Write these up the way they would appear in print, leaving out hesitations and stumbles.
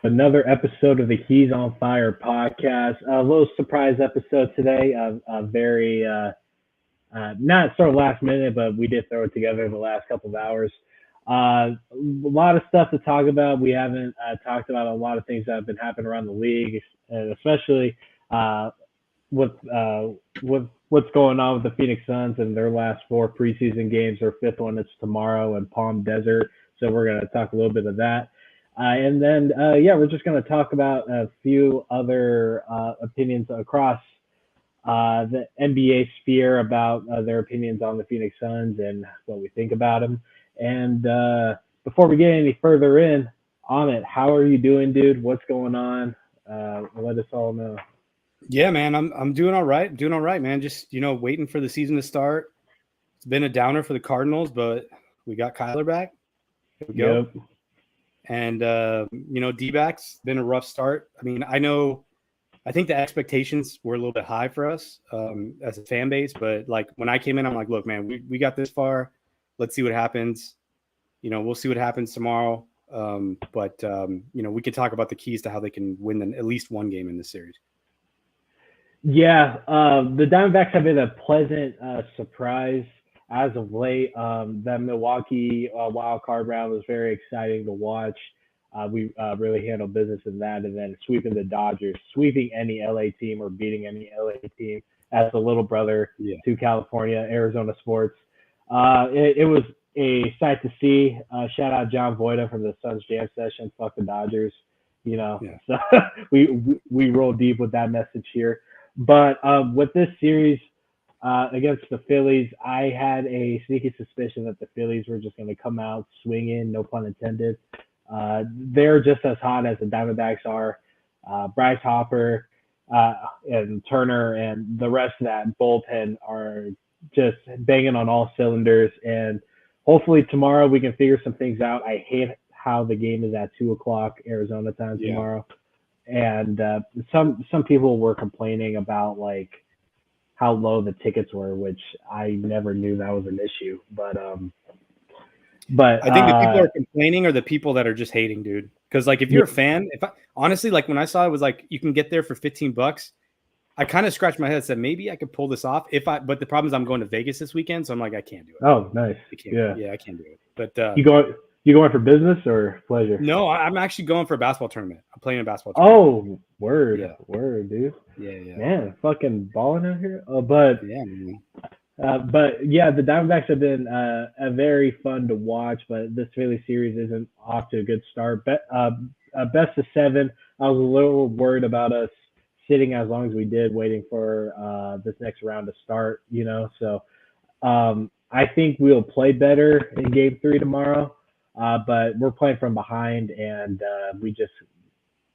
Another episode of the Keys on Fire podcast. A little surprise episode today. A very not sort of last minute, but we did throw it together in the last couple of hours. A lot of stuff to talk about. We haven't talked about a lot of things that have been happening around the league, and especially uh, with what's going on with the Phoenix Suns and their last four preseason games. Their fifth one is tomorrow in Palm Desert, so we're going to talk a little bit of that. And then, yeah, we're just going to talk about a few other opinions across the NBA sphere about their opinions on the Phoenix Suns and what we think about them. And before we get any further in, Amit, how are you doing, dude? What's going on? Let us all know. Yeah, man, I'm doing all right. Doing all right, man. Just waiting for the season to start. It's been a downer for the Cardinals, but we got Kyler back. Here we go. Yep. And D-backs been a rough start. I mean, I think the expectations were a little bit high for us as a fan base, but like when I came in, I'm like, look, man, we got this far. Let's see what happens. We'll see what happens tomorrow. But we could talk about the keys to how they can win at least one game in this series. Yeah, the Diamondbacks have been a pleasant surprise as of late. The Milwaukee wild card round was very exciting to watch. We really handled business in that, and then sweeping the Dodgers, sweeping any LA team or beating any LA team as the little brother to California, Arizona sports. It was a sight to see. Shout out John Voida from the Suns Jam Session. Fuck the Dodgers. So we roll deep with that message here. But with this series against the Phillies, I had a sneaky suspicion that the Phillies were just going to come out swinging, no pun intended. They're just as hot as the Diamondbacks are. Bryce Hopper and Turner and the rest of that bullpen are just banging on all cylinders. And hopefully tomorrow we can figure some things out. I hate how the game is at 2:00 Arizona time tomorrow. And some people were complaining about like how low the tickets were, which I never knew that was an issue. But I think the people are complaining are the people that are just hating, dude. Because like if you're a fan, honestly, like when I saw it was like you can get there for $15, I kind of scratched my head and said maybe I could pull this off but the problem is I'm going to Vegas this weekend, so I'm like I can't do it. Oh, nice. I can't do it. But you going for business or pleasure? No, I'm actually going for a basketball tournament. I'm playing a basketball Oh, tournament. word, dude. Yeah. Man, fucking balling out here. But yeah, the Diamondbacks have been a very fun to watch, but this Philly series isn't off to a good start. Best of seven. I was a little worried about us sitting as long as we did, waiting for this next round to start. So I think we'll play better in Game 3 tomorrow. But we're playing from behind, and we just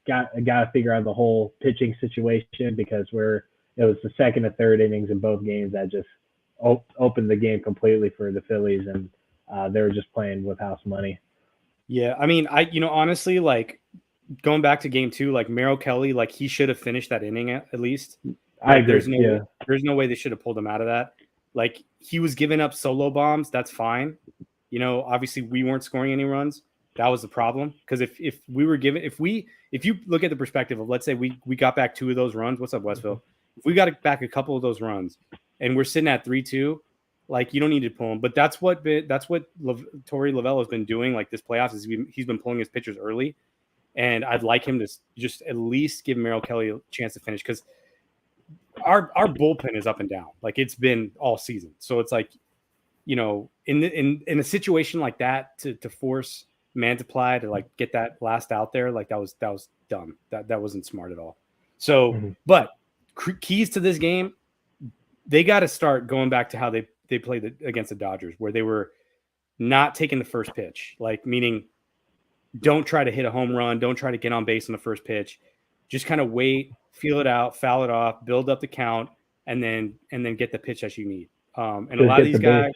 got to figure out the whole pitching situation because it was the second and third innings in both games that just opened the game completely for the Phillies, and they were just playing with house money. Yeah, I mean, honestly, like going back to Game 2, like Merrill Kelly, like he should have finished that inning at least. I agree. There's no way they should have pulled him out of that. Like he was giving up solo bombs. That's fine. Obviously we weren't scoring any runs. That was the problem. Because if you look at the perspective of, let's say we got back 2 of those runs. What's up, Westville? If we got back a couple of those runs and we're sitting at 3-2, like you don't need to pull him. But that's what Torey Lovullo has been doing. Like this playoffs is he's been pulling his pitchers early, and I'd like him to just at least give Merrill Kelly a chance to finish because our bullpen is up and down. Like it's been all season. So it's like, in a situation like that, to force Mantiply to like get that last out there, like that was dumb. That wasn't smart at all. So, but keys to this game, they got to start going back to how they played against the Dodgers, where they were not taking the first pitch, like meaning don't try to hit a home run, don't try to get on base on the first pitch, just kind of wait, feel it out, foul it off, build up the count, and then get the pitch that you need. And a lot of these guys.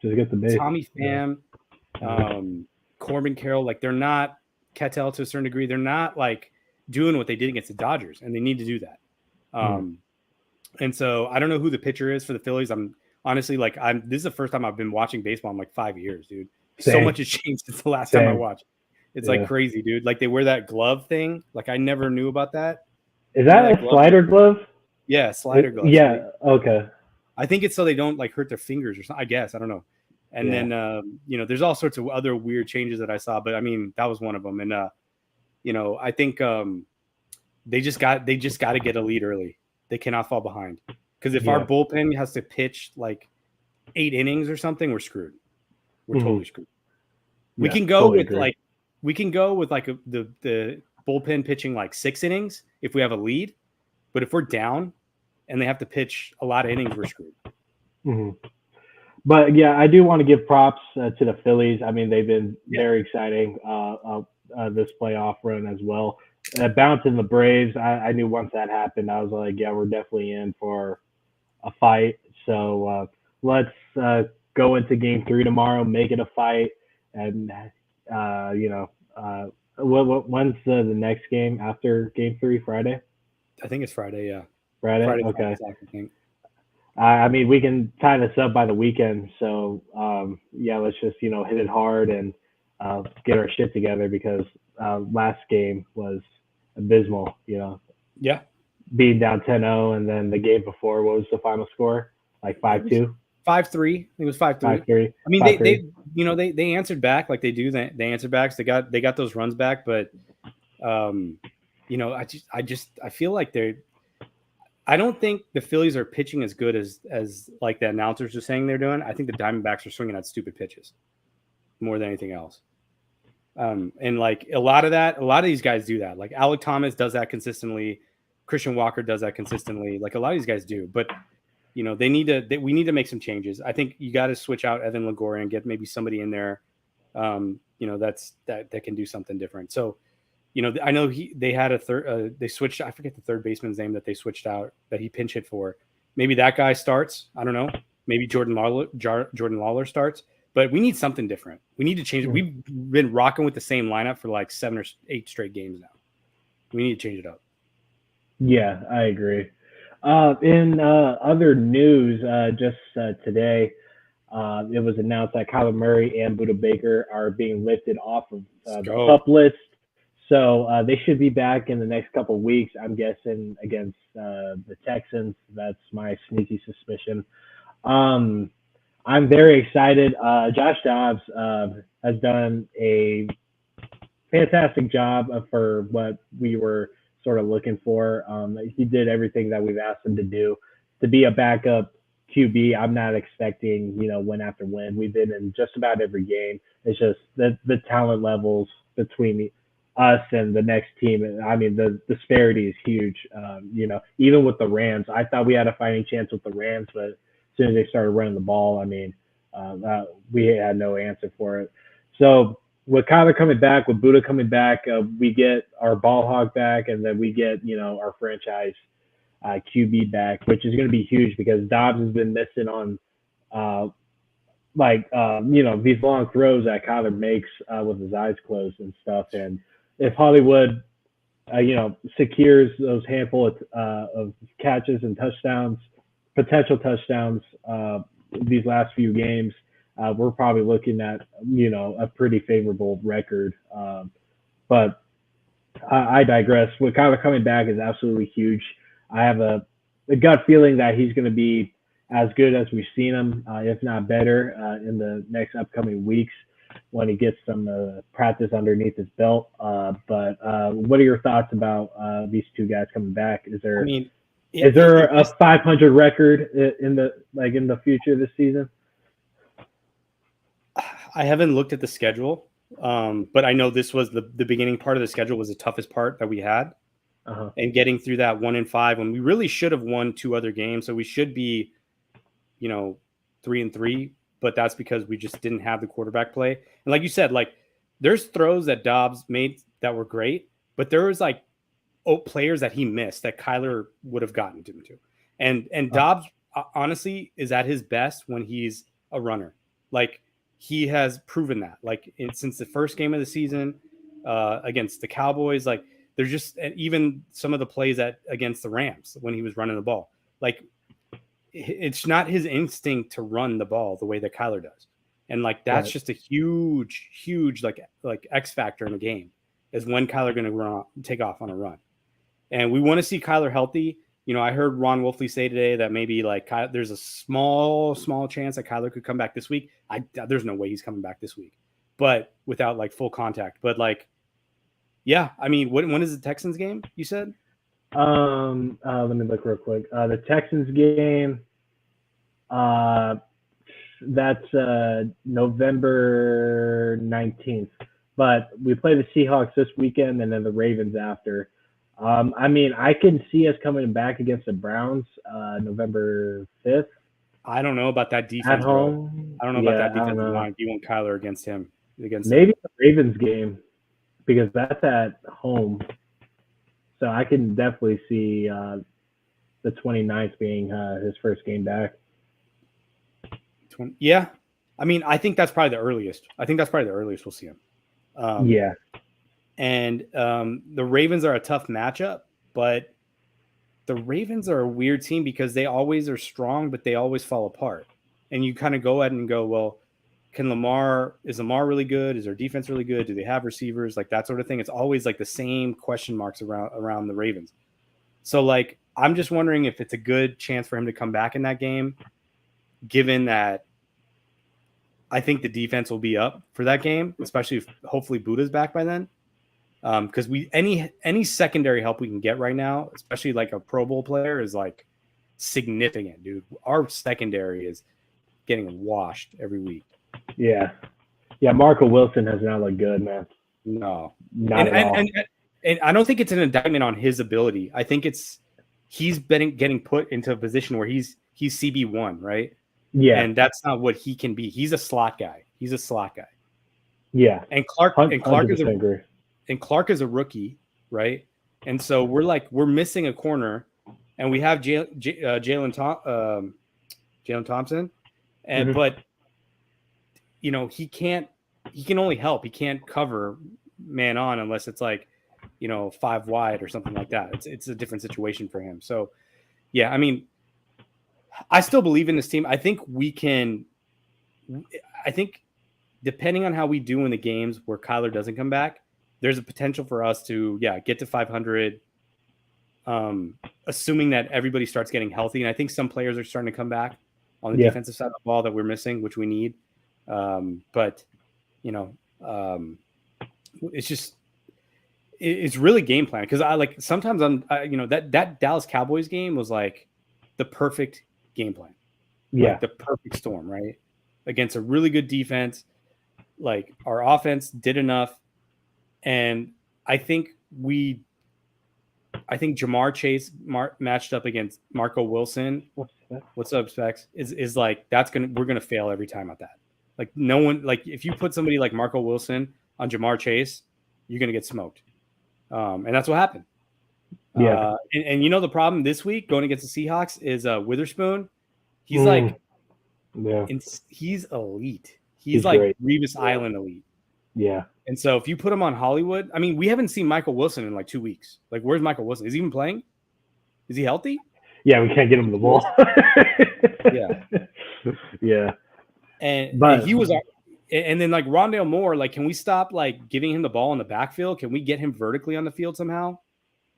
Just get the base. Tommy Pham, Corbin Carroll, like they're not Ketel to a certain degree. They're not like doing what they did against the Dodgers, and they need to do that. And so I don't know who the pitcher is for the Phillies. I'm honestly this is the first time I've been watching baseball in like 5 years, dude. Same. So much has changed since the last time I watched. It's like crazy, dude. Like they wear that glove thing. Like I never knew about that. Is that a slider glove? Yeah, slider glove. Yeah. Okay. I think it's so they don't like hurt their fingers or something. I guess I don't know. And then there's all sorts of other weird changes that I saw, but I mean that was one of them. And I think they just got to get a lead early. They cannot fall behind because if our bullpen has to pitch like 8 innings or something, we're screwed. We're totally screwed. We can go with the bullpen pitching like 6 innings if we have a lead, but if we're down and they have to pitch a lot of innings, we're screwed. Mm-hmm. But yeah, I do want to give props to the Phillies. I mean, they've been very exciting this playoff run as well. Bouncing the Braves, I knew once that happened, I was like, yeah, we're definitely in for a fight. So let's go into Game 3 tomorrow, make it a fight, and when's the next game after Game 3? Friday? I think it's Friday. Yeah, Friday. Okay. I mean, we can tie this up by the weekend. So let's just hit it hard and get our shit together because last game was abysmal. Yeah. Being down 10-0, and then the game before, what was the final score? Like 5-2? 5-3. I think it was 5-3. 5-3. I mean, they answered back like they do. They answered back. So they got those runs back, but I feel like I don't think the Phillies are pitching as good as like the announcers are saying they're doing. I think the Diamondbacks are swinging at stupid pitches more than anything else. And like a lot of these guys do that. Like Alec Thomas does that consistently. Christian Walker does that consistently. Like a lot of these guys do, but we need to make some changes. I think you got to switch out Evan Longoria and get maybe somebody in there, that can do something different. So, I know they had they switched. I forget the third baseman's name that they switched out that he pinch hit for. Maybe that guy starts. I don't know. Maybe Jordan Lawler starts. But we need something different. We need to change it. We've been rocking with the same lineup for like 7 or 8 straight games now. We need to change it up. Yeah, I agree. In other news, just today, it was announced that Kyler Murray and Budda Baker are being lifted off of the PUP list. So they should be back in the next couple of weeks, I'm guessing, against the Texans. That's my sneaky suspicion. I'm very excited. Josh Dobbs has done a fantastic job for what we were sort of looking for. He did everything that we've asked him to do. To be a backup QB, I'm not expecting, win after win. We've been in just about every game. It's just the talent levels between us and the next team. I mean, the disparity is huge. Even with the Rams, I thought we had a fighting chance with the Rams, but as soon as they started running the ball, I mean, we had no answer for it. So with Kyler coming back, with Budda coming back, we get our ball hog back, and then we get, our franchise QB back, which is going to be huge because Dobbs has been missing on, these long throws that Kyler makes with his eyes closed and stuff. And if Hollywood, secures those handful of catches and touchdowns, potential touchdowns, these last few games, we're probably looking at, a pretty favorable record. But I digress. With Kyler coming back is absolutely huge. I have a gut feeling that he's going to be as good as we've seen him, if not better, in the next upcoming weeks when he gets some practice underneath his belt. But what are your thoughts about these two guys coming back? Is there a 500 record in the future this season? I haven't looked at the schedule, but I know this was the beginning part of the schedule was the toughest part that we had. And getting through that 1-5 when we really should have won 2 other games. So we should be, 3-3, but that's because we just didn't have the quarterback play. And like you said, like there's throws that Dobbs made that were great, but there was like players that he missed that Kyler would have gotten him to. And Dobbs honestly is at his best when he's a runner. Like he has proven that since the first game of the season against the Cowboys, like there's just even some of the plays against the Rams when he was running the ball, like it's not his instinct to run the ball the way that Kyler does. And like that's Right. just a huge like X factor in the game is when Kyler going to take off on a run. And we want to see Kyler healthy. You know, I heard Ron Wolfley say today that maybe like there's a small chance that Kyler could come back this week. There's no way he's coming back this week, but without like full contact. But like, yeah, I mean, when is the Texans game? You said? Let me look real quick. The Texans game. That's November 19th. But we play the Seahawks this weekend and then the Ravens after. I mean, I can see us coming back against the Browns November 5th. I don't know about that defense, At home. bro. I don't know about that defensive line. Do you want Kyler against him? Maybe the Ravens game because that's at home. So I can definitely see the 29th being his first game back. Yeah. I mean, I think that's probably the earliest. We'll see him. Yeah. And the Ravens are a tough matchup, but the Ravens are a weird team because they always are strong, but they always fall apart. And you kind of go ahead and go, well, is Lamar really good? Is their defense really good? Do they have receivers? Like that sort of thing. It's always like the same question marks around the Ravens. So like, I'm just wondering if it's a good chance for him to come back in that game, given that I think the defense will be up for that game, especially if hopefully Buddha's back by then. Because any secondary help we can get right now, especially like a Pro Bowl player, is like significant, dude. Our secondary is getting washed every week. Yeah. Marco Wilson has not looked good, man. No, not at all. And I don't think it's an indictment on his ability. I think he's been getting put into a position where he's CB1, right? Yeah, and that's not what he can be. He's a slot guy. Yeah, and Clark is a rookie, right? And so we're missing a corner, and we have Jalen Thompson, and but you know he can only help. He can't cover man on unless it's like 5 wide or something like that. It's a different situation for him. So yeah, I mean, I still believe in this team. I think depending on how we do in the games where Kyler doesn't come back, there's a potential for us to get to 500, assuming that everybody starts getting healthy. And I think some players are starting to come back on the defensive side of the ball that we're missing, which we need. But it's really game plan, because I like sometimes that Dallas Cowboys game was like the perfect game plan. Like the perfect storm, right? Against a really good defense. Like our offense did enough. And I think Jamar Chase matched up against Marco Wilson. What's up, Specs? Is like we're gonna fail every time at that. Like no one, like if you put somebody like Marco Wilson on Jamar Chase, you're gonna get smoked. And that's what happened. Yeah. And the problem this week going against the Seahawks is Witherspoon. He's he's elite. He's like great. Revis Island elite. Yeah. And so if you put him on Hollywood, I mean, we haven't seen Michael Wilson in like 2 weeks. Like, where's Michael Wilson? Is he even playing? Is he healthy? Yeah, we can't get him the ball. Yeah. Yeah. And he was, and then like Rondale Moore, like, can we stop like giving him the ball in the backfield? Can we get him vertically on the field somehow?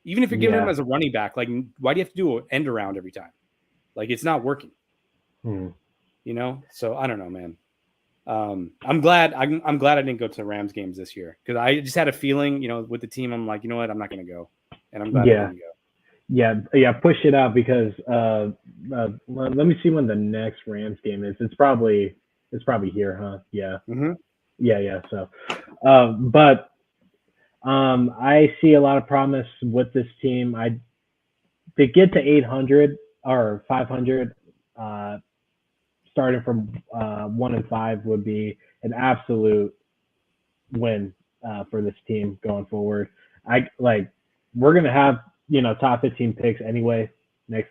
Even if you're giving him as a running back, like, why do you have to do an end around every time? Like, it's not working. So I don't know, man. I'm glad I didn't go to the Rams games this year, because I just had a feeling, with the team, I'm like, you know what, I'm not going to go, and I'm glad I didn't go. Yeah, push it out, because let me see when the next Rams game is. It's probably here, huh? Yeah. Yeah. So, but I see a lot of promise with this team. To get to 800 or 500. Starting from 1-5 would be an absolute win for this team going forward. We're gonna have top 15 picks anyway the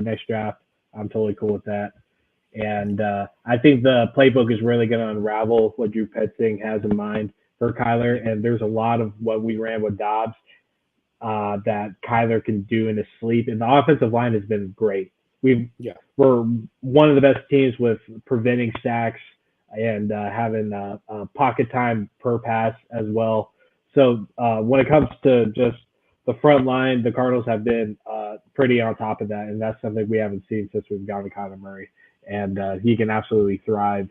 next draft. I'm totally cool with that, and I think the playbook is really gonna unravel what Drew Petzing has in mind for Kyler. And there's a lot of what we ran with Dobbs that Kyler can do in his sleep. And the offensive line has been great. We're one of the best teams with preventing sacks and having pocket time per pass as well. So when it comes to just the front line, the Cardinals have been pretty on top of that, and that's something we haven't seen since we've gotten Kyler Murray. And he can absolutely thrive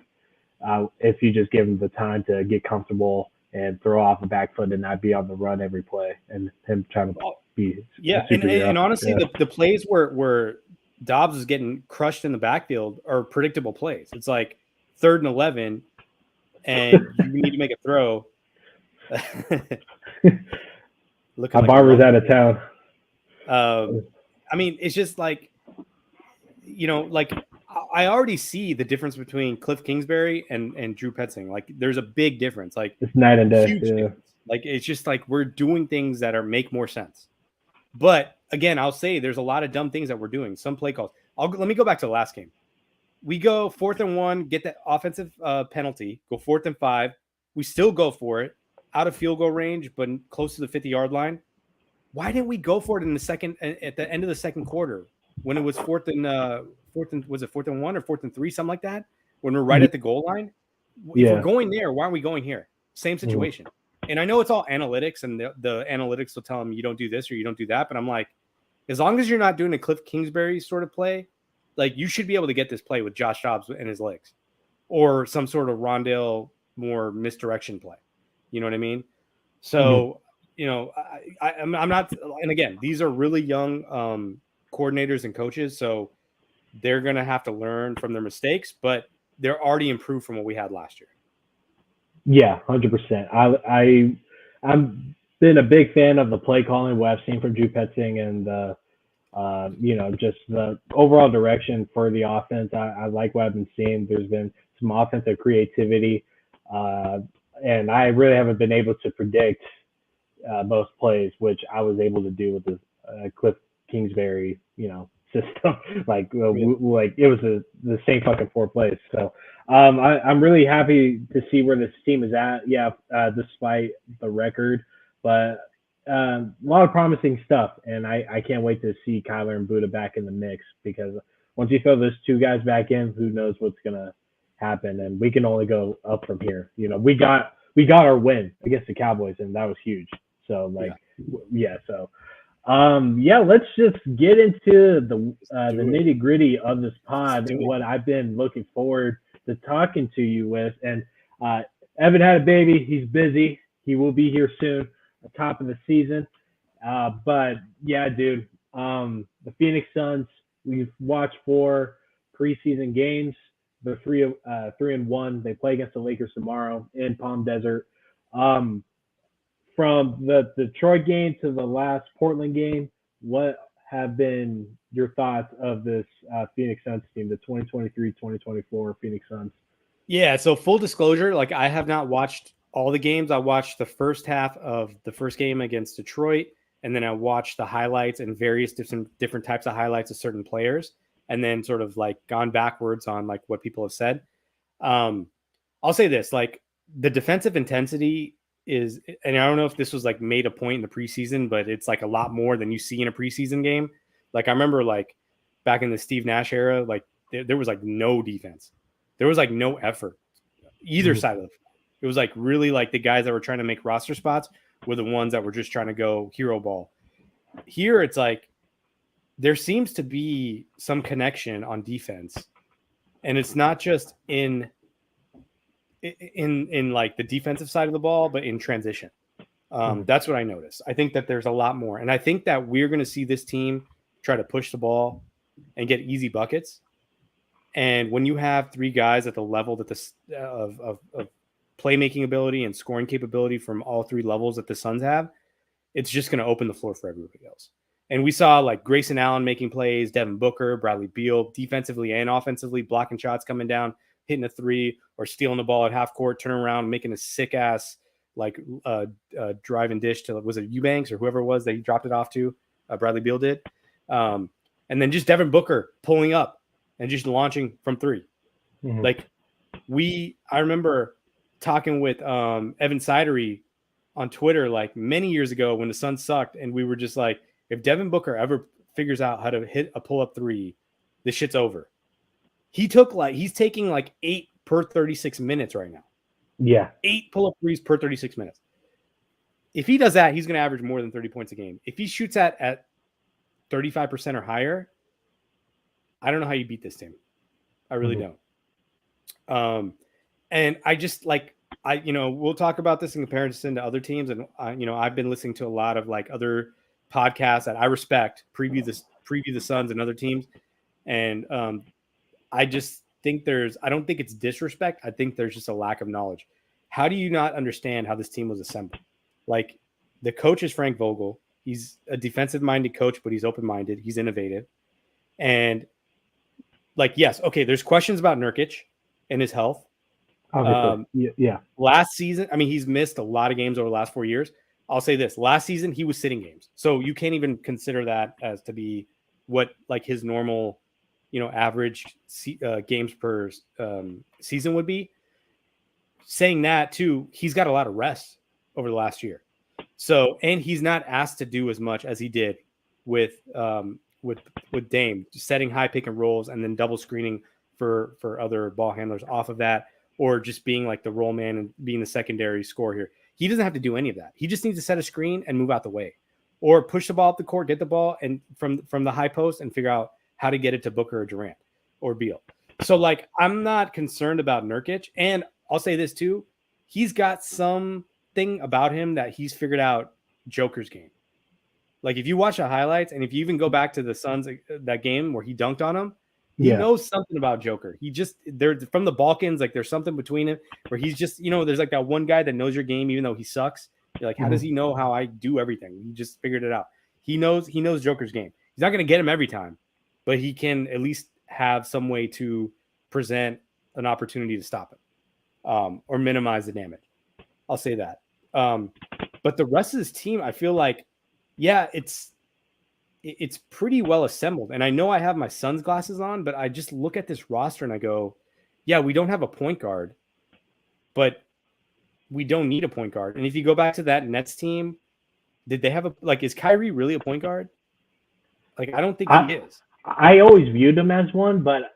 if you just give him the time to get comfortable and throw off the back foot and not be on the run every play, and him trying to be and honestly, the plays where Dobbs is getting crushed in the backfield are predictable plays. It's like 3rd and 11, and you need to make a throw. Looking like Barber's out of town. I mean, it's just like, like I already see the difference between Cliff Kingsbury and Drew Petzing. Like, there's a big difference. Like, it's night and day. Yeah. Like, it's just like we're doing things that make more sense. But again, I'll say there's a lot of dumb things that we're doing. Some play calls. Let me go back to the last game. We go 4th and 1, get that offensive penalty, go 4th and 5. We still go for it out of field goal range, but close to the 50-yard line. Why didn't we go for it at the end of the second quarter when it was 4th and 1 or 4th and 3, something like that? When we're right at the goal line. If we're going there, why aren't we going here? Same situation. Mm-hmm. And I know it's all analytics, and the analytics will tell them you don't do this or you don't do that. But I'm like, as long as you're not doing a Cliff Kingsbury sort of play, like, you should be able to get this play with Josh Dobbs and his legs, or some sort of Rondale more misdirection play. You know what I mean? So, I'm not. And again, these are really young coordinators and coaches, so they're going to have to learn from their mistakes. But they're already improved from what we had last year. Yeah, 100%. I'm been a big fan of the play calling what I've seen from Drew Petzing and just the overall direction for the offense. I like what I've been seeing. There's been some offensive creativity, and I really haven't been able to predict most plays, which I was able to do with the Cliff Kingsbury, system. Like it was the same fucking 4 plays. So I'm really happy to see where this team is at. Yeah, despite the record, but a lot of promising stuff, and I can't wait to see Kyler and Buddha back in the mix, because once you throw those 2 guys back in, who knows what's gonna happen, and we can only go up from here. We got our win against the Cowboys, and that was huge. So let's just get into the nitty gritty of this pod and what I've been looking forward to talking to you with. And Evan had a baby. He's busy. He will be here soon, at the top of the season. But yeah, dude, the Phoenix Suns, we've watched 4 preseason games. They're 3-1. They play against the Lakers tomorrow in Palm Desert. From the Detroit game to the last Portland game, what have been your thoughts of this Phoenix Suns team, the 2023-2024 Phoenix Suns? Yeah, so full disclosure, like, I have not watched all the games. I watched the first half of the first game against Detroit, and then I watched the highlights and various different types of highlights of certain players, and then sort of like gone backwards on like what people have said. I'll say this, like, the defensive intensity is, and I don't know if this was like made a point in the preseason, but it's like a lot more than you see in a preseason game. Like, I remember like back in the Steve Nash era, like there was like no defense. There was like no effort either side of the field. It was like really like the guys that were trying to make roster spots were the ones that were just trying to go hero ball. Here, it's like there seems to be some connection on defense, and it's not just in like the defensive side of the ball, but in transition. That's what I noticed. I think that there's a lot more, and I think that we're going to see this team try to push the ball and get easy buckets. And when you have 3 guys at the level that of playmaking ability and scoring capability from all 3 levels that the Suns have, it's just going to open the floor for everybody else. And we saw like Grayson Allen making plays, Devin Booker, Bradley Beal, defensively and offensively, blocking shots, coming down, hitting a 3, or stealing the ball at half court, turning around, making a sick ass like drive and dish to, was it Eubanks or whoever it was that he dropped it off to? Bradley Beal did. And then just Devin Booker pulling up and just launching from 3. Mm-hmm. Like I remember talking with Evan Sidery on Twitter like many years ago when the Suns sucked, and we were just like, if Devin Booker ever figures out how to hit a pull-up 3, this shit's over. He's taking like 8 per 36 minutes right now. Yeah. 8 pull-up threes per 36 minutes. If he does that, he's going to average more than 30 points a game. If he shoots at 35% or higher, I don't know how you beat this team. I really don't. And I just we'll talk about this in comparison to other teams. And I've been listening to a lot of like other podcasts that I respect preview the Suns and other teams. And I just think I don't think it's disrespect. I think there's just a lack of knowledge. How do you not understand how this team was assembled? Like, the coach is Frank Vogel. He's a defensive-minded coach, but he's open-minded. He's innovative. And, like, yes, okay, there's questions about Nurkic and his health. Yeah. Last season, I mean, he's missed a lot of games over the last 4 years. I'll say this. Last season, he was sitting games. So you can't even consider that as to be what, like, his normal, average games per season would be. Saying that, too, he's got a lot of rest over the last year. So, and he's not asked to do as much as he did with Dame, setting high pick and rolls and then double screening for other ball handlers off of that, or just being like the roll man and being the secondary scorer here. He doesn't have to do any of that. He just needs to set a screen and move out the way, or push the ball up the court, get the ball and from the high post and figure out how to get it to Booker or Durant or Beal. So, like, I'm not concerned about Nurkic. And I'll say this too. He's got something about him that he's figured out Joker's game. Like, if you watch the highlights and if you even go back to the Suns, that game where he dunked on him, he knows something about Joker. They're from the Balkans. Like, there's something between him where he's just, there's like that one guy that knows your game, even though he sucks. You're like, how does he know how I do everything? He just figured it out. He knows Joker's game. He's not going to get him every time, but he can at least have some way to present an opportunity to stop him, or minimize the damage. I'll say that. But the rest of this team, I feel like, yeah, it's pretty well assembled. And I know I have my Suns glasses on, but I just look at this roster and I go, yeah, we don't have a point guard, but we don't need a point guard. And if you go back to that Nets team, did they have is Kyrie really a point guard? Like, I don't think he is. I always viewed him as one, but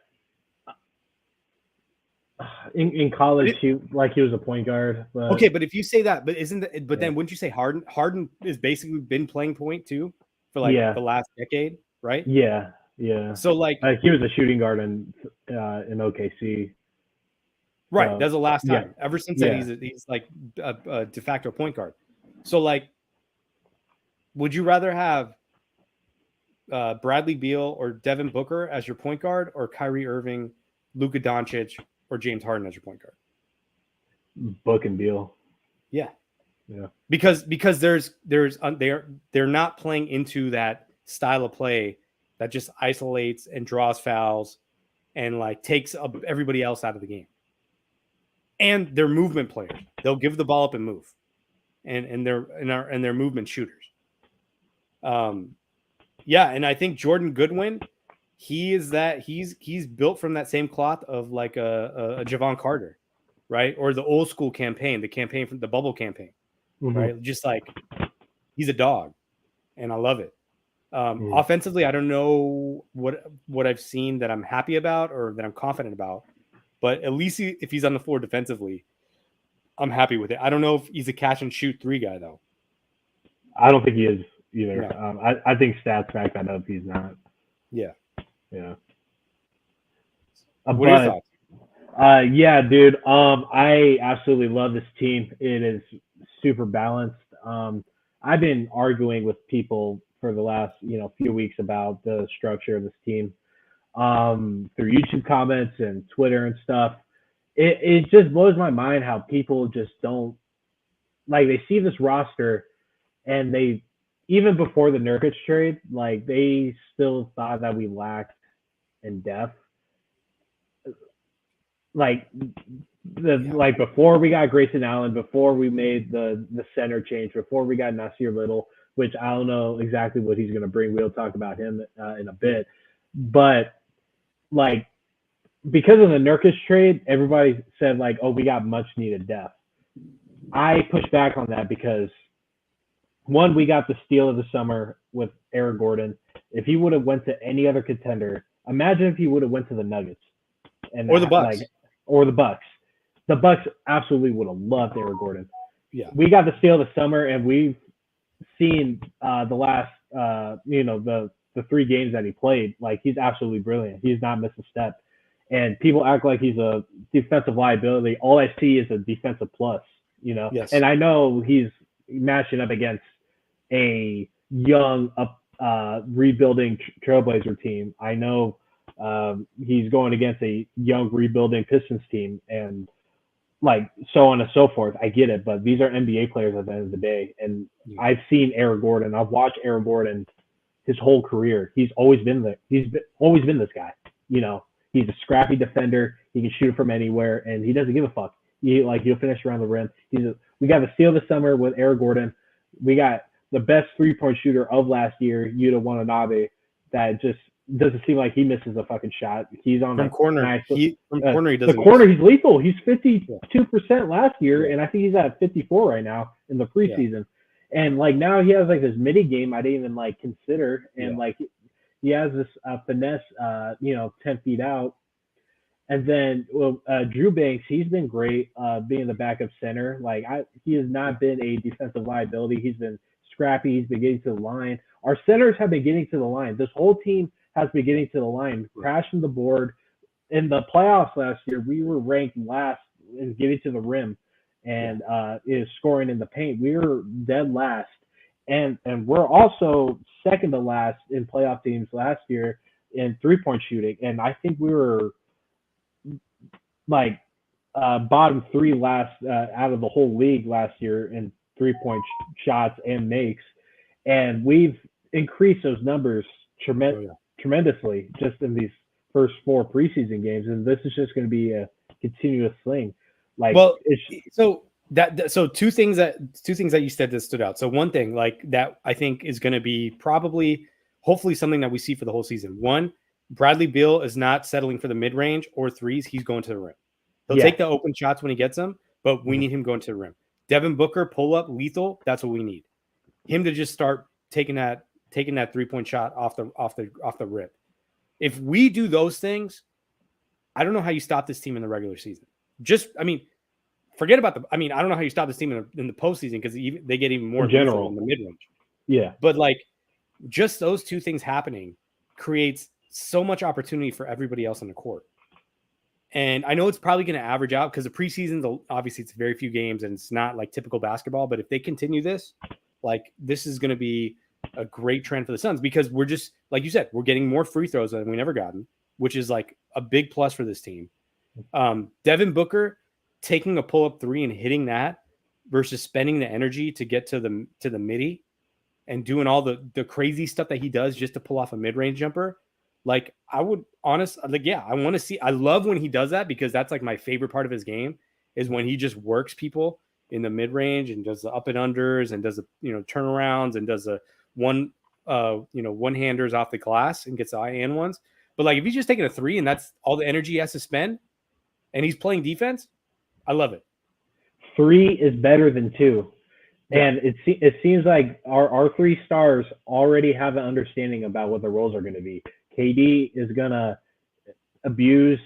in college, he was a point guard. But... Okay, but if you say that, then wouldn't you say Harden? Harden has basically been playing point too for the last decade, right? Yeah. So he was a shooting guard in OKC. Right, that's the last time. Ever since then, he's like a de facto point guard. So, would you rather have Bradley Beal or Devin Booker as your point guard, or Kyrie Irving, Luka Doncic, or James Harden as your point guard? Book and Beal. Yeah. Because they're not playing into that style of play that just isolates and draws fouls and takes everybody else out of the game. And they're movement players. They'll give the ball up and move, and they're movement shooters. And I think Jordan Goodwin, he's built from that same cloth of like a Javon Carter, right? Or the old school campaign, the campaign from the bubble campaign, right? Just he's a dog, and I love it. Offensively, I don't know what I've seen that I'm happy about or that I'm confident about, but at least if he's on the floor defensively, I'm happy with it. I don't know if he's a catch and shoot 3 guy though. I don't think he is either. No. I think stats back that up. He's not. Yeah. What are your thoughts? Yeah, dude. I absolutely love this team. It is super balanced. I've been arguing with people for the last few weeks about the structure of this team, through YouTube comments and Twitter and stuff. It just blows my mind how people just don't they see this roster, and they, even before the Nurkic trade, they still thought that we lacked in depth. Before we got Grayson Allen, before we made the center change, before we got Nasir Little, which I don't know exactly what he's going to bring. We'll talk about him in a bit. But because of the Nurkic trade, everybody said we got much needed depth. I pushed back on that because, one, we got the steal of the summer with Eric Gordon. If he would have went to any other contender, imagine if he would have went to the Nuggets or the Bucks. or the Bucks. The Bucks absolutely would have loved Eric Gordon. Yeah. We got the steal of the summer, and we've seen the last, the 3 games that he played. Like, he's absolutely brilliant. He's not missed a step. And people act like he's a defensive liability. All I see is a defensive plus, Yes. And I know he's matching up against a young, rebuilding Trailblazer team. I know he's going against a young, rebuilding Pistons team, and like so on and so forth. I get it, but these are NBA players at the end of the day. And I've seen Eric Gordon. I've watched Eric Gordon his whole career. He's always been always been this guy. He's a scrappy defender. He can shoot from anywhere, and he doesn't give a fuck. He'll finish around the rim. We got the steal of the summer with Eric Gordon. We got the best 3-point shooter of last year, Yuta Watanabe, that just doesn't seem like he misses a fucking shot. He's on from corner. Nice, From corner, he doesn't. The corner, he's lethal. He's 52% last year, and I think he's at 54 right now in the preseason. Yeah. And like now he has like this midi game I didn't even like consider, and like he has this finesse, 10 feet out. And then Drew Banks, he's been great being the backup center. Like he has not been a defensive liability. He's been scrappy. He's been getting to the line. Our centers have been getting to the line. This whole team has been getting to the line, crashing the board. In the playoffs last year, we were ranked last in getting to the rim and is scoring in the paint. We were dead last. And we're also second to last in playoff teams last year in 3-point shooting. And I think we were like bottom 3 last out of the whole league last year in 3-point shots and makes. And we've increased those numbers tremendously just in these first 4 preseason games. And this is just going to be a continuous thing. Like, so two things that you said that stood out. So one thing like that I think is going to be hopefully something that we see for the whole season. One, Bradley Beal is not settling for the mid-range or threes. He's going to the rim. He'll take the open shots when he gets them, but we need him going to the rim. Devin Booker, pull up, lethal. That's what we need. Him to just start taking that 3-point shot off the rip. If we do those things, I don't know how you stop this team in the regular season. Forget about I don't know how you stop this team in the postseason because they get even more lethal in the mid-range. Yeah. But like just those 2 things happening creates so much opportunity for everybody else on the court. And I know it's probably going to average out because the preseason, obviously it's very few games and it's not like typical basketball, but if they continue this, like this is going to be a great trend for the Suns because we're just, like you said, we're getting more free throws than we never gotten, which is like a big plus for this team. Devin Booker taking a pull-up 3 and hitting that versus spending the energy to get to the midi and doing all the crazy stuff that he does just to pull off a mid-range jumper. Like I would I want to see, I love when he does that because that's like my favorite part of his game is when he just works people in the mid range and does the up and unders and does the, turnarounds and does the one-handers off the glass and gets the and ones. But like, if he's just taking a 3 and that's all the energy he has to spend and he's playing defense, I love it. 3 is better than 2. Yeah. And it seems like our 3 stars already have an understanding about what the roles are going to be. KD is going to abuse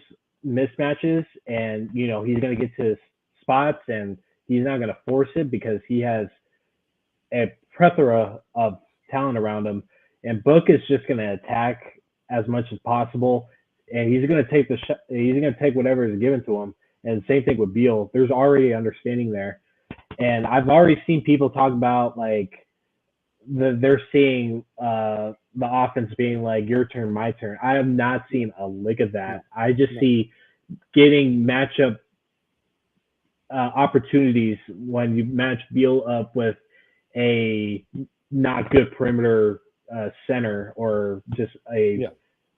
mismatches and, he's going to get to his spots and he's not going to force it because he has a plethora of talent around him. And Book is just going to attack as much as possible. And he's going to take he's going to take whatever is given to him. And same thing with Beal. There's already understanding there. And I've already seen people talk about like they're seeing the offense being like your turn, my turn. I have not seen a lick of that. I just see getting matchup opportunities when you match Beal up with a not good perimeter center or just a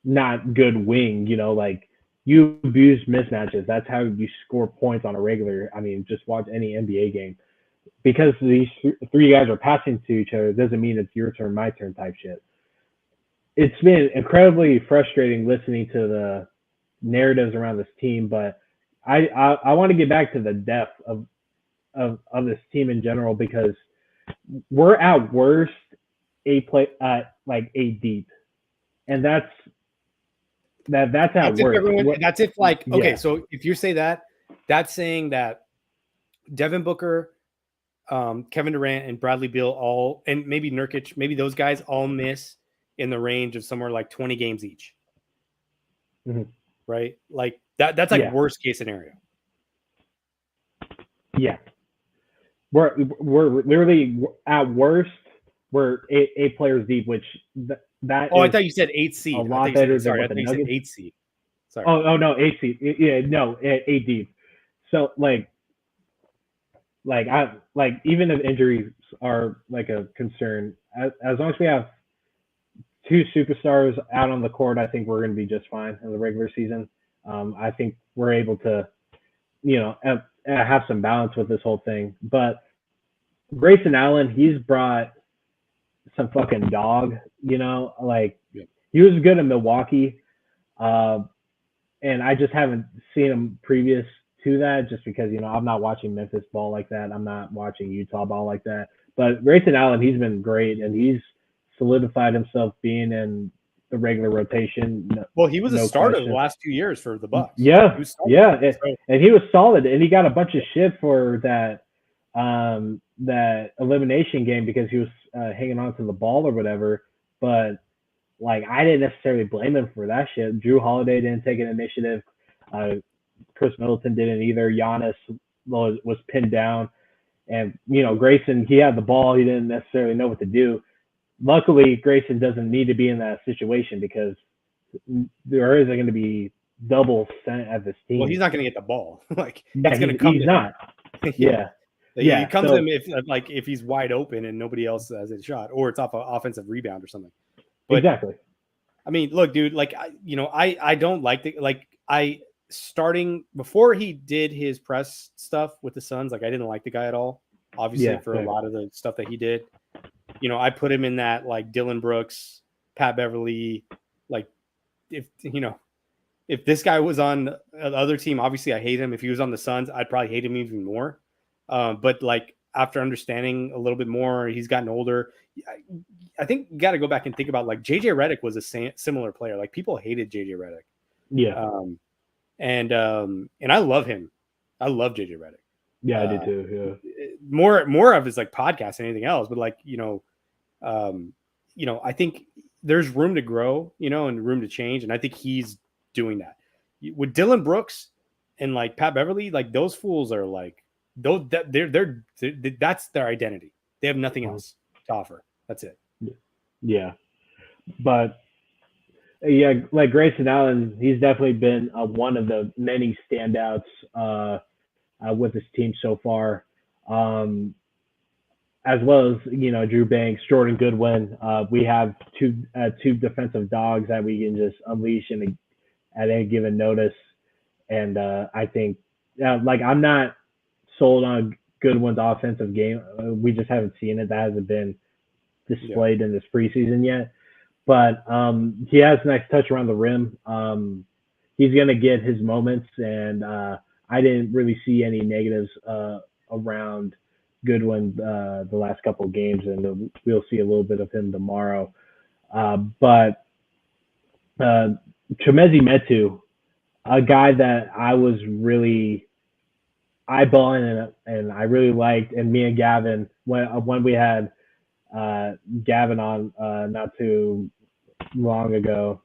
not good wing. Like you abuse mismatches. That's how you score points on a regular. I mean, just watch any NBA game. Because these 3 guys are passing to each other doesn't mean it's your turn, my turn type shit. It's been incredibly frustrating listening to the narratives around this team, but I want to get back to the depth of this team in general because we're at worst A deep, and that's That's how it works. That's if like okay, Yeah. so if you say that, that's saying that Devin Booker, Kevin Durant, and Bradley Beal all, and maybe Nurkic, maybe those guys all miss in the range of somewhere like 20 games each. Mm-hmm. Right? Like that's like worst case scenario. Yeah. We're literally at worst we're eight players deep, which that I thought you said 8 seed. A lot better than what the Nuggets. Nuggets. 8 seed. Sorry. Oh no, 8 seed. Yeah, no, 8 deep. So like even if injuries are like a concern, as long as we have two superstars out on the court, I think we're going to be just fine in the regular season. I think we're able to, have some balance with this whole thing. But Grayson Allen, he's brought some fucking dog, he was good in Milwaukee. And I just haven't seen him previous to that just because, I'm not watching Memphis ball like that. I'm not watching Utah ball like that. But Grayson Allen, he's been great, and he's solidified himself being in the regular rotation. Well, he was a starter the last 2 years for the Bucks. Yeah, and he was solid, and he got a bunch of shit for that that elimination game because he was hanging on to the ball or whatever. But I didn't necessarily blame him for that shit. Drew Holiday didn't take an initiative. Chris Middleton didn't either. Giannis was pinned down. And, Grayson, he had the ball. He didn't necessarily know what to do. Luckily, Grayson doesn't need to be in that situation because there isn't going to be double sent at this team. Well, he's not going to get the ball. It's going to come he's to not. Him. Yeah. Yeah, he comes to him if he's wide open and nobody else has a shot, or it's off an offensive rebound or something. But, exactly. I mean, look, dude. I don't like starting before he did his press stuff with the Suns. I didn't like the guy at all. Obviously, for a lot of the stuff that he did. I put him in that Dillon Brooks, Pat Beverly. If this guy was on the other team, obviously I hate him. If he was on the Suns, I'd probably hate him even more. But after understanding a little bit more, he's gotten older. I think you got to go back and think about JJ Redick was a similar player. People hated JJ Redick. Yeah. And I love him. I love JJ Redick. Yeah, I do too. Yeah. More of his podcast than anything else, but I think there's room to grow, and room to change, and I think he's doing that. With Dillon Brooks and Pat Beverly, those fools are they're that's their identity. They have nothing else to offer. That's it. Yeah, but Grayson Allen, he's definitely been one of the many standouts with this team so far, as well as Drew Banks, Jordan Goodwin. We have two defensive dogs that we can just unleash at any given notice, and I think I'm not sold on Goodwin's offensive game. We just haven't seen it. That hasn't been displayed in this preseason yet. But he has a nice touch around the rim. He's going to get his moments, and I didn't really see any negatives around Goodwin the last couple of games, and we'll see a little bit of him tomorrow. But Chemezi Metu, a guy that I was really eyeballing and I really liked, and me and Gavin, when we had Gavin on not too long ago,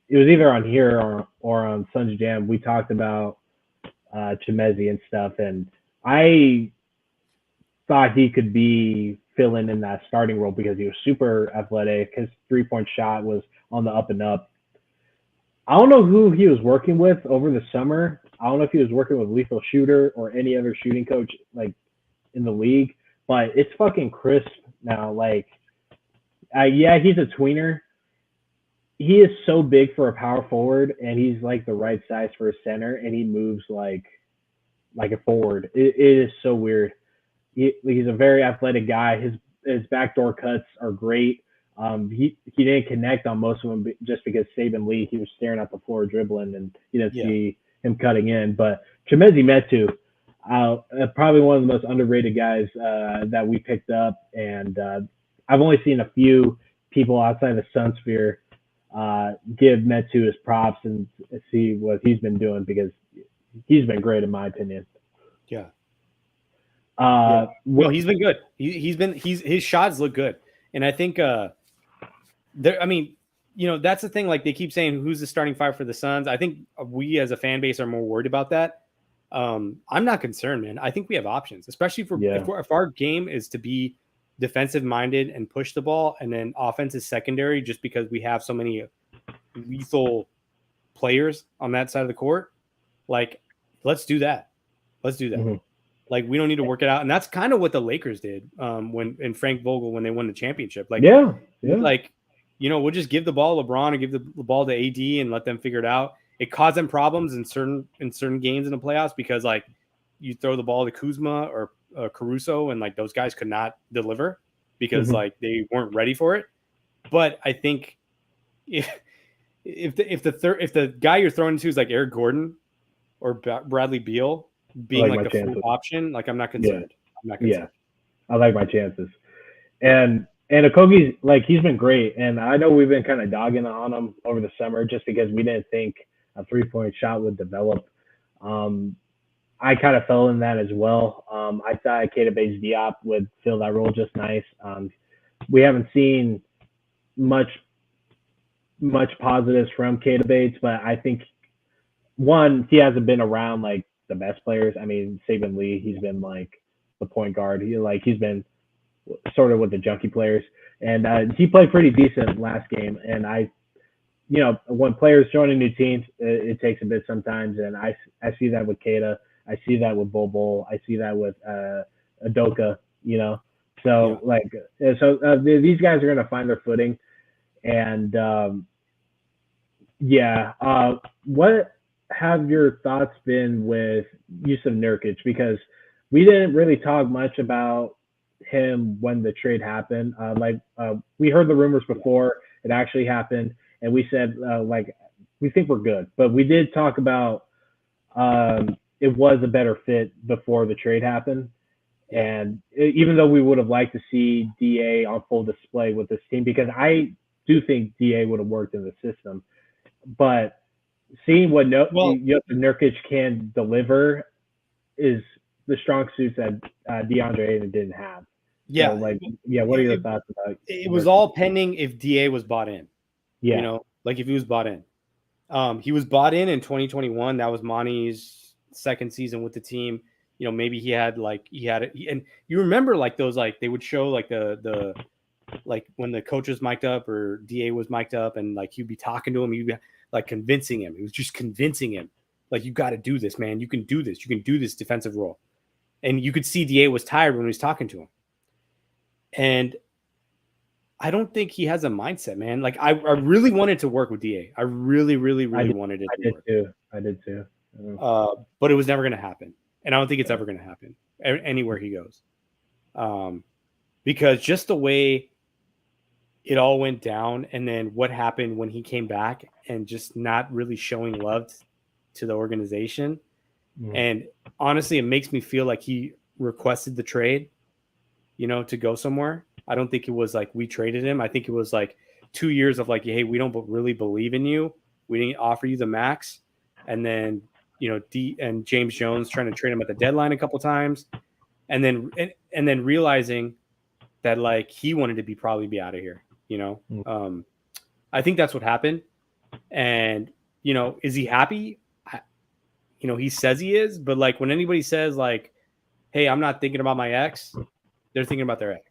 it was either on here or on Suns Jam, we talked about Chemezi and stuff, and I thought he could be filling in that starting role because he was super athletic. His 3-point shot was on the up and up. I don't know who he was working with over the summer. I don't know if he was working with Lethal Shooter or any other shooting coach in the league, but it's fucking crisp now. He's a tweener. He is so big for a power forward, and he's the right size for a center, and he moves like a forward. It is so weird. He's a very athletic guy. His backdoor cuts are great. He didn't connect on most of them just because Saban Lee, he was staring at the floor dribbling, and you didn't see him cutting in. But Chemezi Metu, probably one of the most underrated guys that we picked up, and I've only seen a few people outside the Sun sphere give Metu his props and see what he's been doing because he's been great in my opinion. Yeah. No, he's been good. His shots look good, and I think there. I mean, that's the thing. Like they keep saying, who's the starting five for the Suns? I think we as a fan base are more worried about that. I'm not concerned, man. I think we have options, especially if our game is to be defensive minded and push the ball, and then offense is secondary, just because we have so many lethal players on that side of the court. Like, let's do that. Mm-hmm. Like, we don't need to work it out. And that's kind of what the Lakers did when Frank Vogel, when they won the championship. Like, like, we'll just give the ball to LeBron and give the ball to AD and let them figure it out. It caused them problems in certain games in the playoffs because, like, you throw the ball to Kuzma or Caruso and, like, those guys could not deliver because, like, they weren't ready for it. But I think if the guy you're throwing to is, like, Eric Gordon or Bradley Beal, being like the fourth option, like I'm not concerned. Yeah, I like my chances. And Okogie's like he's been great, and I know we've been kind of dogging on him over the summer just because we didn't think a 3-point shot would develop. I kind of fell in that as well. I thought Keita Bates-Diop would fill that role just nice. We haven't seen much positives from Keita Bates, but I think one, he hasn't been around like the best players. I mean, Saban Lee, he's been like the point guard. He's been sort of with the junkie players, and he played pretty decent last game. And when players join a new team, it takes a bit sometimes. And I see that with Keita. I see that with Bol. I see that with Udoka. So these guys are gonna find their footing. And what have your thoughts been with Yusuf Nurkic? Because we didn't really talk much about him when the trade happened. We heard the rumors before it actually happened, and we said we think we're good. But we did talk about it was a better fit before the trade happened. And even though we would have liked to see DA on full display with this team, because I do think DA would have worked in the system, but seeing what Nurkic can deliver is the strong suits that DeAndre Ayton didn't have. Yeah. So, what are your thoughts about it? Was all pending if DA was bought in. Yeah. If he was bought in. He was bought in 2021. That was Monty's second season with the team. Maybe he had and you remember like those, like they would show like the like when the coach was mic'd up or DA was mic'd up and like he'd be talking to him, he'd be like convincing him. It was just convincing him. Like, you got to do this, man. You can do this. You can do this defensive role. And you could see DA was tired when he was talking to him. And I don't think he has a mindset, man. Like, I really wanted to work with DA. I really, really, really wanted it to work. I did too. But it was never going to happen. And I don't think it's ever going to happen anywhere he goes. Because just the way it all went down, and then what happened when he came back and just not really showing love to the organization. And honestly, it makes me feel like he requested the trade, to go somewhere. I don't think it was like we traded him. I think it was like 2 years of like, hey, we don't really believe in you. We didn't offer you the max. And then, and James Jones trying to trade him at the deadline a couple times. And then realizing that like he wanted to probably be out of here. I think that's what happened. And, is he happy? He says he is, but like when anybody says like, hey, I'm not thinking about my ex, they're thinking about their ex.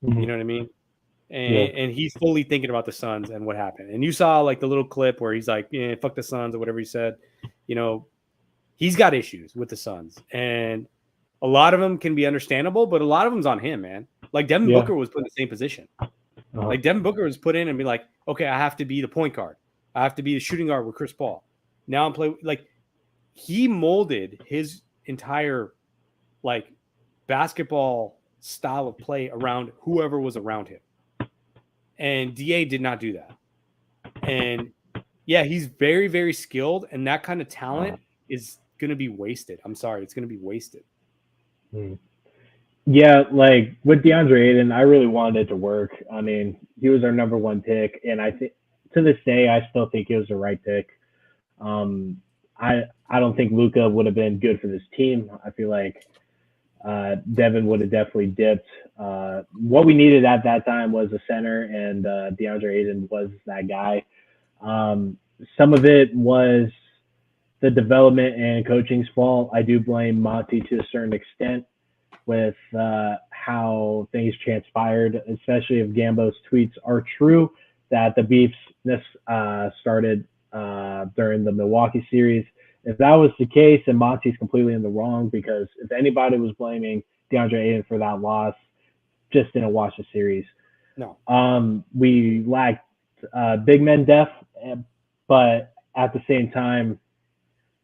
You know what I mean? And he's fully thinking about the Suns and what happened. And you saw like the little clip where he's like, yeah, fuck the Suns or whatever he said. He's got issues with the Suns, and a lot of them can be understandable, but a lot of them's on him, man. Like Devin Booker was put in the same position. Like Devin Booker was put in and be like, okay, I have to be the point guard. I have to be the shooting guard with Chris Paul. Now I'm playing like he molded his entire like basketball style of play around whoever was around him. And DA did not do that. And yeah, he's very, very skilled, and that kind of talent is going to be wasted. I'm sorry, it's going to be wasted. Yeah, like with DeAndre Ayton, I really wanted it to work. I mean, he was our number one pick, and I think to this day, I still think it was the right pick. I don't think Luka would have been good for this team. I feel like Devin would have definitely dipped. What we needed at that time was a center, and DeAndre Ayton was that guy. Some of it was the development and coaching's fault. I do blame Monty to a certain extent with how things transpired, especially if Gambo's tweets are true, that the beefs started during the Milwaukee series. If that was the case, then Monty's completely in the wrong, because if anybody was blaming DeAndre Ayton for that loss, just didn't watch the series. No. We lacked big men depth, but at the same time,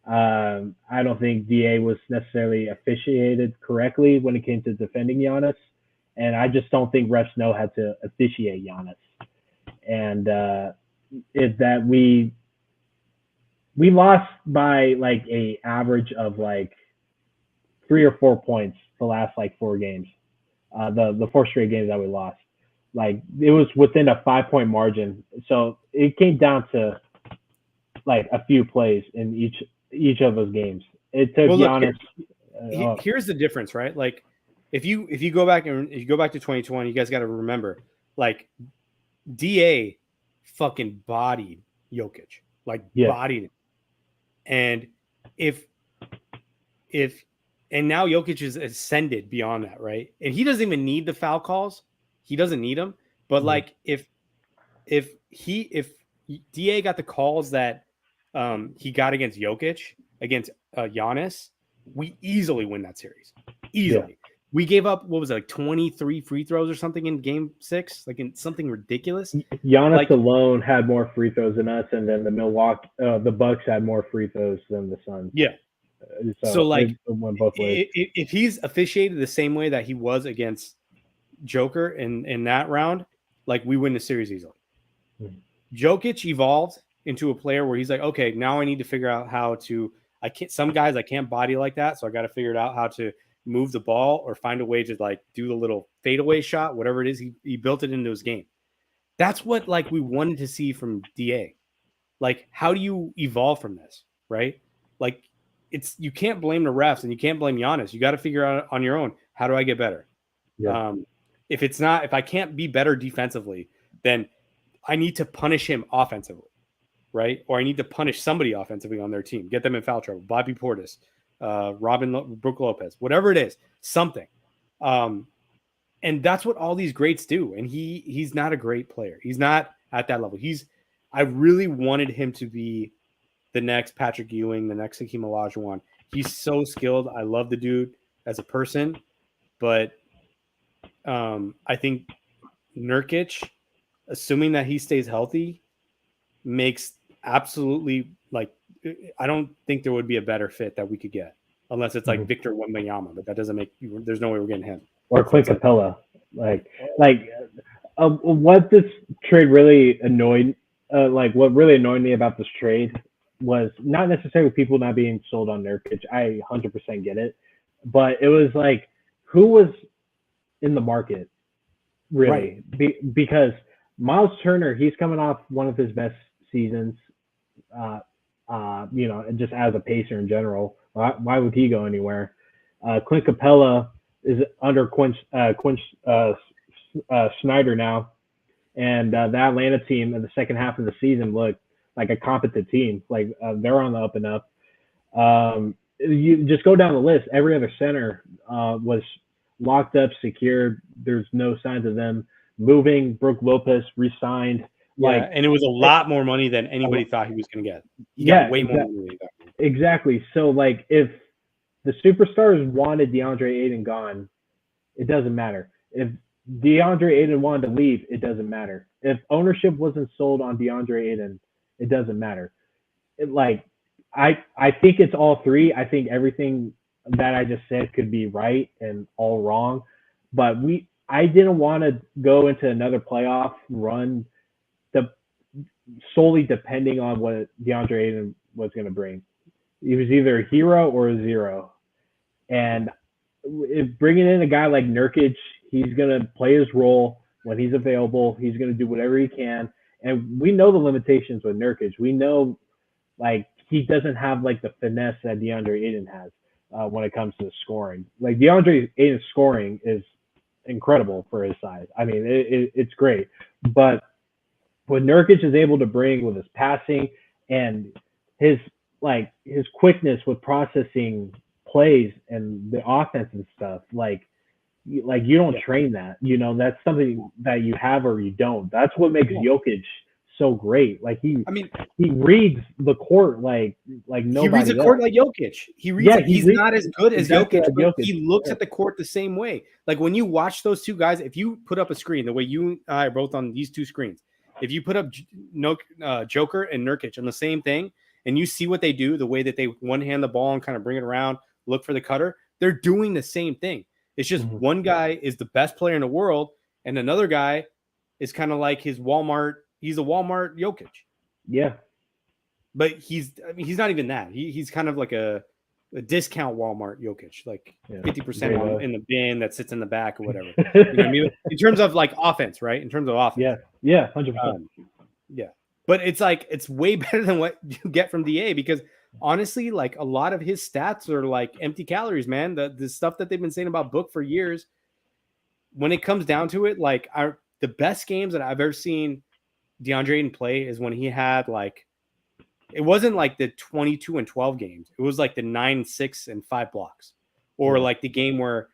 I don't think DA was necessarily officiated correctly when it came to defending Giannis, and I just don't think refs know how to officiate Giannis. And we lost by like a average of like 3 or 4 points the last like 4 games, the 4 straight games that we lost. Like it was within a 5-point margin, so it came down to like a few plays in each of those games. It took Giannis. Here's the difference, right? Like if you go back to 2020, you guys got to remember, like DA fucking bodied Jokic, bodied him. And and now Jokic is ascended beyond that, right? And he doesn't even need the foul calls. He doesn't need them. But like if DA got the calls that he got against Jokic, against Giannis, we easily win that series. Easily. Yeah. We gave up, what was it, like 23 free throws or something in game 6? Like in something ridiculous. Giannis alone had more free throws than us, and then the Bucks had more free throws than the Suns. Yeah. So like it went both ways. If he's officiated the same way that he was against Joker in that round, like we win the series easily. Jokic evolved into a player where he's like, okay, now I need to figure out how to. Some guys I can't body like that, so I got to figure it out how to move the ball or find a way to like do the little fadeaway shot, whatever it is. He built it into his game. That's what like we wanted to see from DA. Like, how do you evolve from this, right? Like, you can't blame the refs and you can't blame Giannis. You got to figure out on your own, how do I get better? Yeah. If I can't be better defensively, then I need to punish him offensively, right? Or I need to punish somebody offensively on their team, get them in foul trouble. Bobby Portis, Brook Lopez, whatever it is, something. And that's what all these greats do. And he's not a great player. He's not at that level. I really wanted him to be the next Patrick Ewing, the next Hakeem Olajuwon. He's so skilled. I love the dude as a person, but I think Nurkic, assuming that he stays healthy, makes absolutely like I don't think there would be a better fit that we could get unless it's like Victor Wembanyama, but that doesn't there's no way we're getting him. Or Clint Capella. What this trade really what really annoyed me about this trade was not necessarily people not being sold on Nurkic. I 100% get it, but it was like who was in the market really, right? Because Miles Turner, he's coming off one of his best seasons, just as a pacer in general. Why would he go anywhere? Clint Capella is under Quinn Snyder now, and the Atlanta team in the second half of the season looked like a competent team. Like they're on the up and up. You just go down the list. Every other center was locked up, secured. There's no signs of them moving. Brook Lopez re-signed. Yeah, and it was a lot more money than anybody thought he was going to get. He got way more money. Exactly. So, like, if the superstars wanted DeAndre Ayton gone, it doesn't matter. If DeAndre Ayton wanted to leave, it doesn't matter. If ownership wasn't sold on DeAndre Ayton, it doesn't matter. I think it's all three. I think everything that I just said could be right and all wrong. But I didn't want to go into another playoff run solely depending on what DeAndre Ayton was going to bring. He was either a hero or a zero. And if bringing in a guy like Nurkic, he's going to play his role when he's available. He's going to do whatever he can. And we know the limitations with Nurkic. We know like he doesn't have like the finesse that DeAndre Ayton has when it comes to scoring. Like DeAndre Ayton's scoring is incredible for his size. I mean, it's great, but what Nurkic is able to bring with his passing and his his quickness with processing plays and the offense and stuff, like you don't train that. You know, that's something that you have or you don't. That's what makes Jokic so great. Like I mean, he reads the court like nobody he reads the else. court like Jokic. He reads Yeah, it. He's not as good as exactly Jokic, like but Jokic. he looks at the court the same way. Like when you watch those two guys, if you put up a screen the way you and I are both on these two screens, if you put up Joker and Nurkic on the same thing, and you see what they do, the way that they one hand the ball and kind of bring it around, look for the cutter, they're doing the same thing. It's just one guy is the best player in the world, and another guy is kind of like his Walmart. He's a Walmart Jokic. Yeah. But he's not even that. He's kind of like a discount Walmart Jokic, like 50% in the bin that sits in the back or whatever. You know what I mean? In terms of like offense, right? In terms of offense. Yeah, 100%. Yeah. But it's like it's way better than what you get from DA because honestly, like a lot of his stats are like empty calories, man. The stuff that they've been saying about Book for years. When it comes down to it, like the best games that I've ever seen DeAndre Ayton play is when he had like it wasn't like the 22 and 12 games. It was like the 9, 6, and 5 blocks. Or like the game where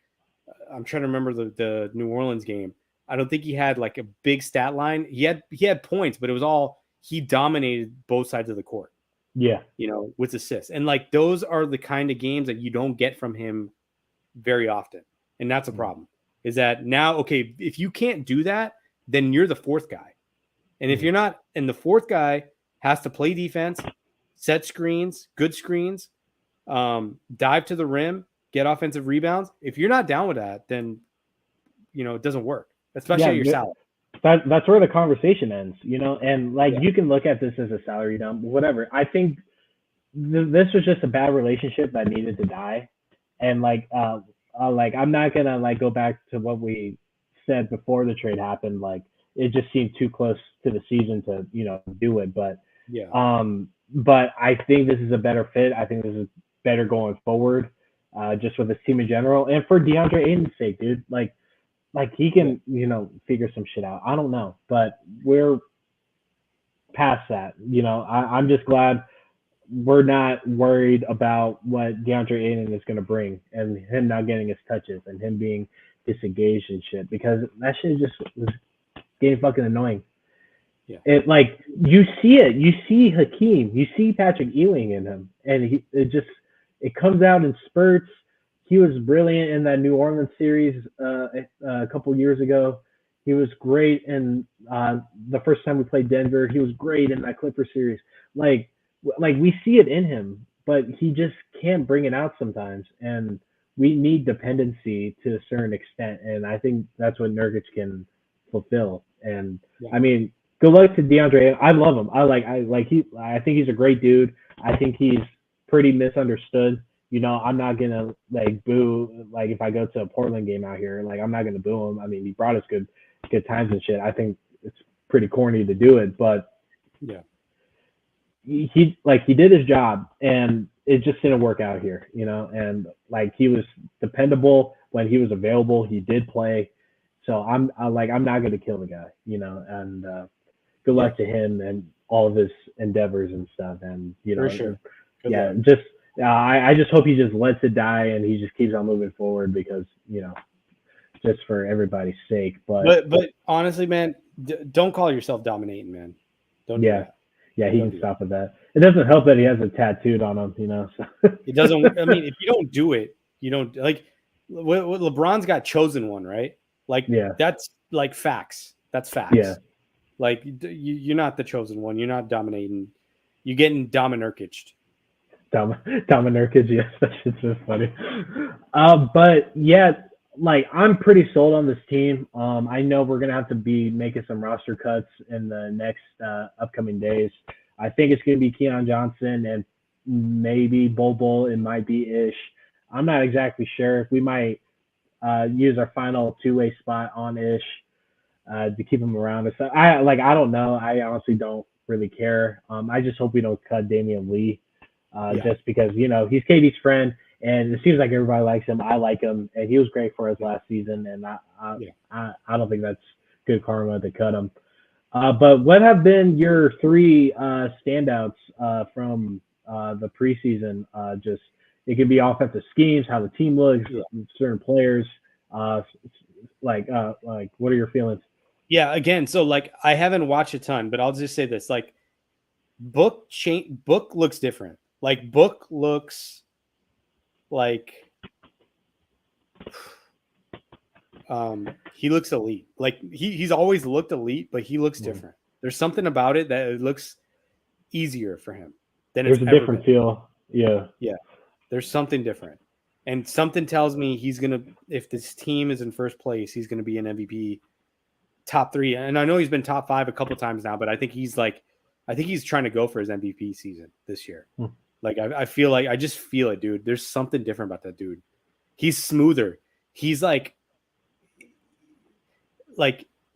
I'm trying to remember the New Orleans game. I don't think he had like a big stat line. He had points, but it was all he dominated both sides of the court. Yeah. You know, with assists. And like those are the kind of games that you don't get from him very often. And that's a problem. Is that now, okay, if you can't do that, then you're the fourth guy. And if you're not, and the fourth guy has to play defense, set screens, good screens, dive to the rim, get offensive rebounds. If you're not down with that, then, you know, it doesn't work, especially at your salary. That's where the conversation ends, you know, and like you can look at this as a salary dump, whatever. I think this was just a bad relationship that needed to die. And like I'm not going to like go back to what we said before the trade happened. Like it just seemed too close to the season to, you know, do it. But but I think this is a better fit. I think this is better going forward, just with this team in general. And for DeAndre Ayton's sake, dude, like he can, you know, figure some shit out. I don't know, but we're past that. You know, I'm just glad we're not worried about what DeAndre Ayton is going to bring and him not getting his touches and him being disengaged and shit, because that shit just was getting fucking annoying. Yeah. It like you see it. You see Hakeem. You see Patrick Ewing in him, and it comes out in spurts. He was brilliant in that New Orleans series a couple years ago. He was great in the first time we played Denver. He was great in that Clipper series. Like we see it in him, but he just can't bring it out sometimes. And we need dependency to a certain extent, and I think that's what Nurkic can fulfill. And I mean, good luck to DeAndre. I love him. I think he's a great dude. I think he's pretty misunderstood. You know, I'm not gonna like boo like if I go to a Portland game out here, like I'm not gonna boo him. I mean, he brought us good times and shit. I think it's pretty corny to do it, but he did his job and it just didn't work out here, you know. And like he was dependable when he was available. He did play, so I'm not gonna kill the guy, you know. And good luck to him and all of his endeavors and stuff. And you know, for sure. I just hope he just lets it die and he just keeps on moving forward because, you know, just for everybody's sake. But honestly, man, don't call yourself dominating, man. Don't do that. Yeah, he can stop with that. It doesn't help that he has it tattooed on him, you know. So. It doesn't. I mean, if you don't do it, you don't like. What LeBron's got chosen one, right? Like, that's like facts. That's facts. Yeah. Like you're not the chosen one. You're not dominating. You're getting Dominurkic'd. Dominurkic, yes, that shit's so funny. But yeah, like I'm pretty sold on this team. I know we're gonna have to be making some roster cuts in the next upcoming days. I think it's gonna be Keon Johnson and maybe Bol. It might be Ish. I'm not exactly sure. We might use our final two-way spot on Ish. to keep him around. So I don't know. I honestly don't really care. I just hope we don't cut Damian Lee, Yeah. just because he's KD's friend, and it seems like everybody likes him. I like him, and he was great for us last season, and Yeah. I don't think that's good karma to cut him. But what have been your three standouts from the preseason? Just it could be offensive schemes, how the team looks, Yeah. certain players. Like what are your feelings? Yeah. Again, so like I haven't watched a ton, but I'll just say this: like Book looks different. Like Book looks like he looks elite. Like he's always looked elite, but he looks different. There's something about it that it looks easier for him than There's it's a ever different been. feel. Yeah. Yeah. There's something different. And something tells me he's going to, if this team is in first place, he's going to be an MVP top 3. And I know he's been top 5 a couple times now, but I think he's trying to go for his MVP season this year. Like, I feel like, I just feel it, dude. There's something different about that dude. He's smoother. He's like,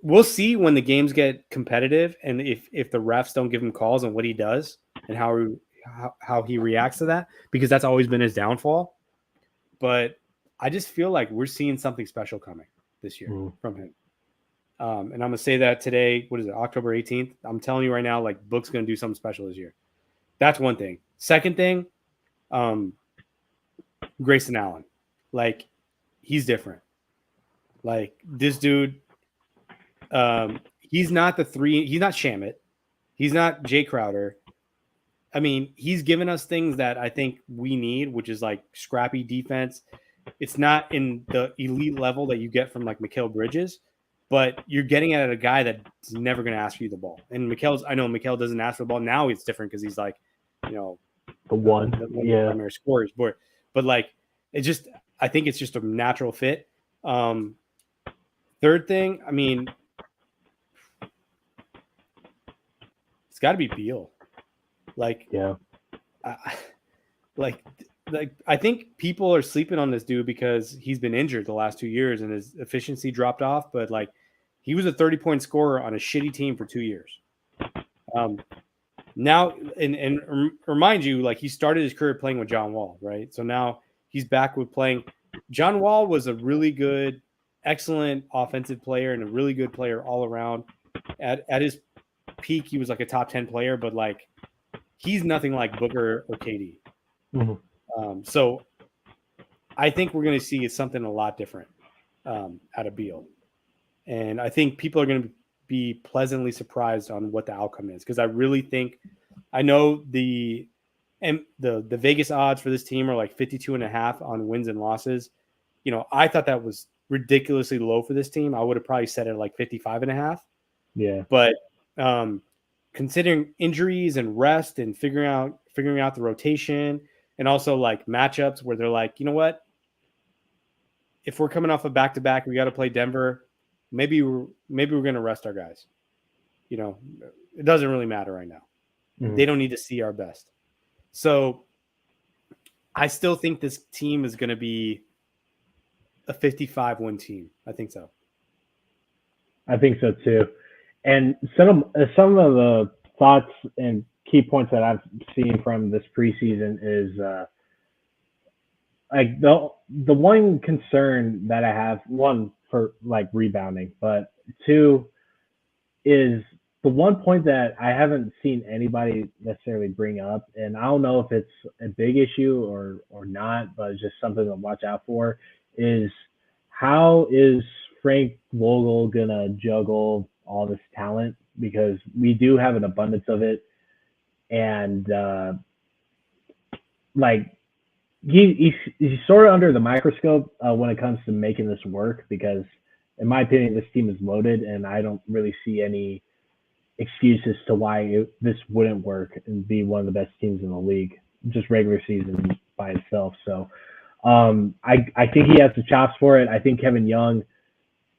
we'll see when the games get competitive and if the refs don't give him calls on what he does and how he reacts to that, because that's always been his downfall. But I just feel like we're seeing something special coming this year from him. And I'm going to say that today, what is it, October 18th? I'm telling you right now, like Book's going to do something special this year. That's one thing. Second thing, Grayson Allen. Like, he's different. Like, this dude, he's not he's not Shamit. He's not Jay Crowder. I mean, he's given us things that I think we need, which is like scrappy defense. It's not in the elite level that you get from like Mikal Bridges, but you're getting at a guy that's never going to ask you the ball. And I know Mikal doesn't ask for the ball. Now it's different because he's like, the one of the primary scorers. But like, I think it's just a natural fit. Third thing, I mean, it's got to be Beal. Like, I think people are sleeping on this dude because he's been injured the last 2 years and his efficiency dropped off. But like, he was a 30-point scorer on a shitty team for 2 years. Now, and remind you, like, he started his career playing with John Wall, right? So now he's back with playing. John Wall was a really good, excellent offensive player and a really good player all around. At his peak, he was like a top 10 player, but like, he's nothing like Booker or KD. So I think we're going to see something a lot different out of Beal. And I think people are going to be pleasantly surprised on what the outcome is. Because I really think, I know the Vegas odds for this team are like 52.5 on wins and losses. I thought that was ridiculously low for this team. I would have probably set it like 55.5. Yeah. But considering injuries and rest and figuring out the rotation and also like matchups where they're like, you know what? If we're coming off a back-to-back, we got to play Denver. Maybe we're going to rest our guys. It doesn't really matter right now. They don't need to see our best. So I still think this team is going to be a 55-win team. I think so. I think so too. And some of the thoughts and key points that I've seen from this preseason is like the one concern that I have, one for like rebounding, but two is the one point that I haven't seen anybody necessarily bring up, and I don't know if it's a big issue or not, but it's just something to watch out for, is how is Frank Vogel gonna juggle all this talent, because we do have an abundance of it, and like he's sort of under the microscope when it comes to making this work, because in my opinion this team is loaded and I don't really see any excuses to why this wouldn't work and be one of the best teams in the league, just regular season by itself. So I think he has the chops for it. I think Kevin Young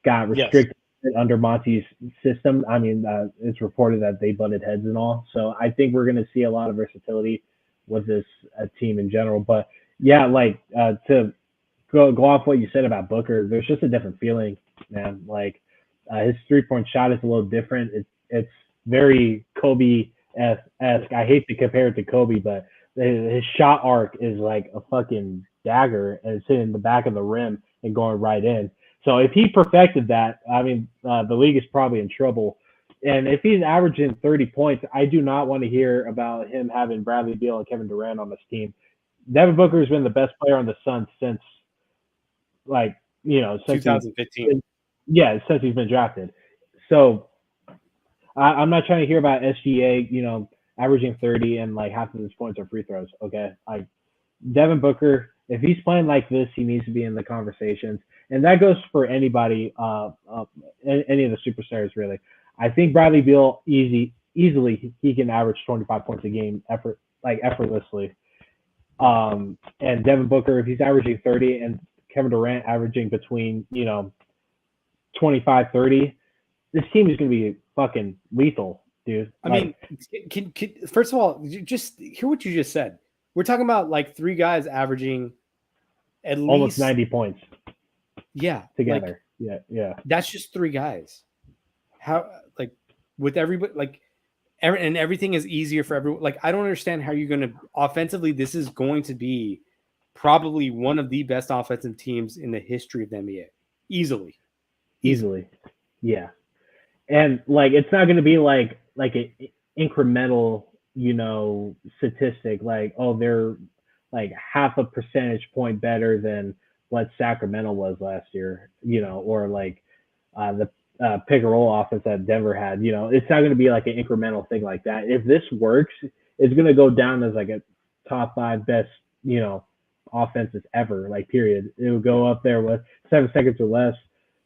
got restricted under Monty's system. I mean, it's reported that they butted heads and all. So I think we're going to see a lot of versatility with this team in general. But yeah, like to go off what you said about Booker, there's just a different feeling, man. Like His 3-point shot is a little different. It's very Kobe-esque. I hate to compare it to Kobe, but his shot arc is like a fucking dagger, and it's hitting the back of the rim and going right in. So if he perfected that, I mean, the league is probably in trouble. And if he's averaging 30 points, I do not want to hear about him having Bradley Beal and Kevin Durant on this team. Devin Booker has been the best player on the Suns since, like, since 2015. since he's been drafted. So I'm not trying to hear about SGA, averaging 30 and like half of his points are free throws. Okay, like Devin Booker, if he's playing like this, he needs to be in the conversations, and that goes for anybody, any of the superstars really. I think Bradley Beal easily he can average 25 points a game effortlessly. And Devin Booker, if he's averaging 30 and Kevin Durant averaging between 25, 30, this team is going to be fucking lethal, dude. I mean, can first of all, just hear what you just said. We're talking about like three guys averaging at almost least 90 points. Yeah, together. Like, yeah. That's just three guys. How like with everybody like. And everything is easier for everyone. Like, I don't understand how you're going to offensively. This is going to be probably one of the best offensive teams in the history of the NBA. Easily. Yeah. And like, it's not going to be like an incremental, statistic. Like, oh, they're like half a percentage point better than what Sacramento was last year, or like the pick and roll offense that Denver had. It's not going to be like an incremental thing like that. If this works, it's going to go down as like a top 5 best, offenses ever, like period. It will go up there with 7 seconds or less.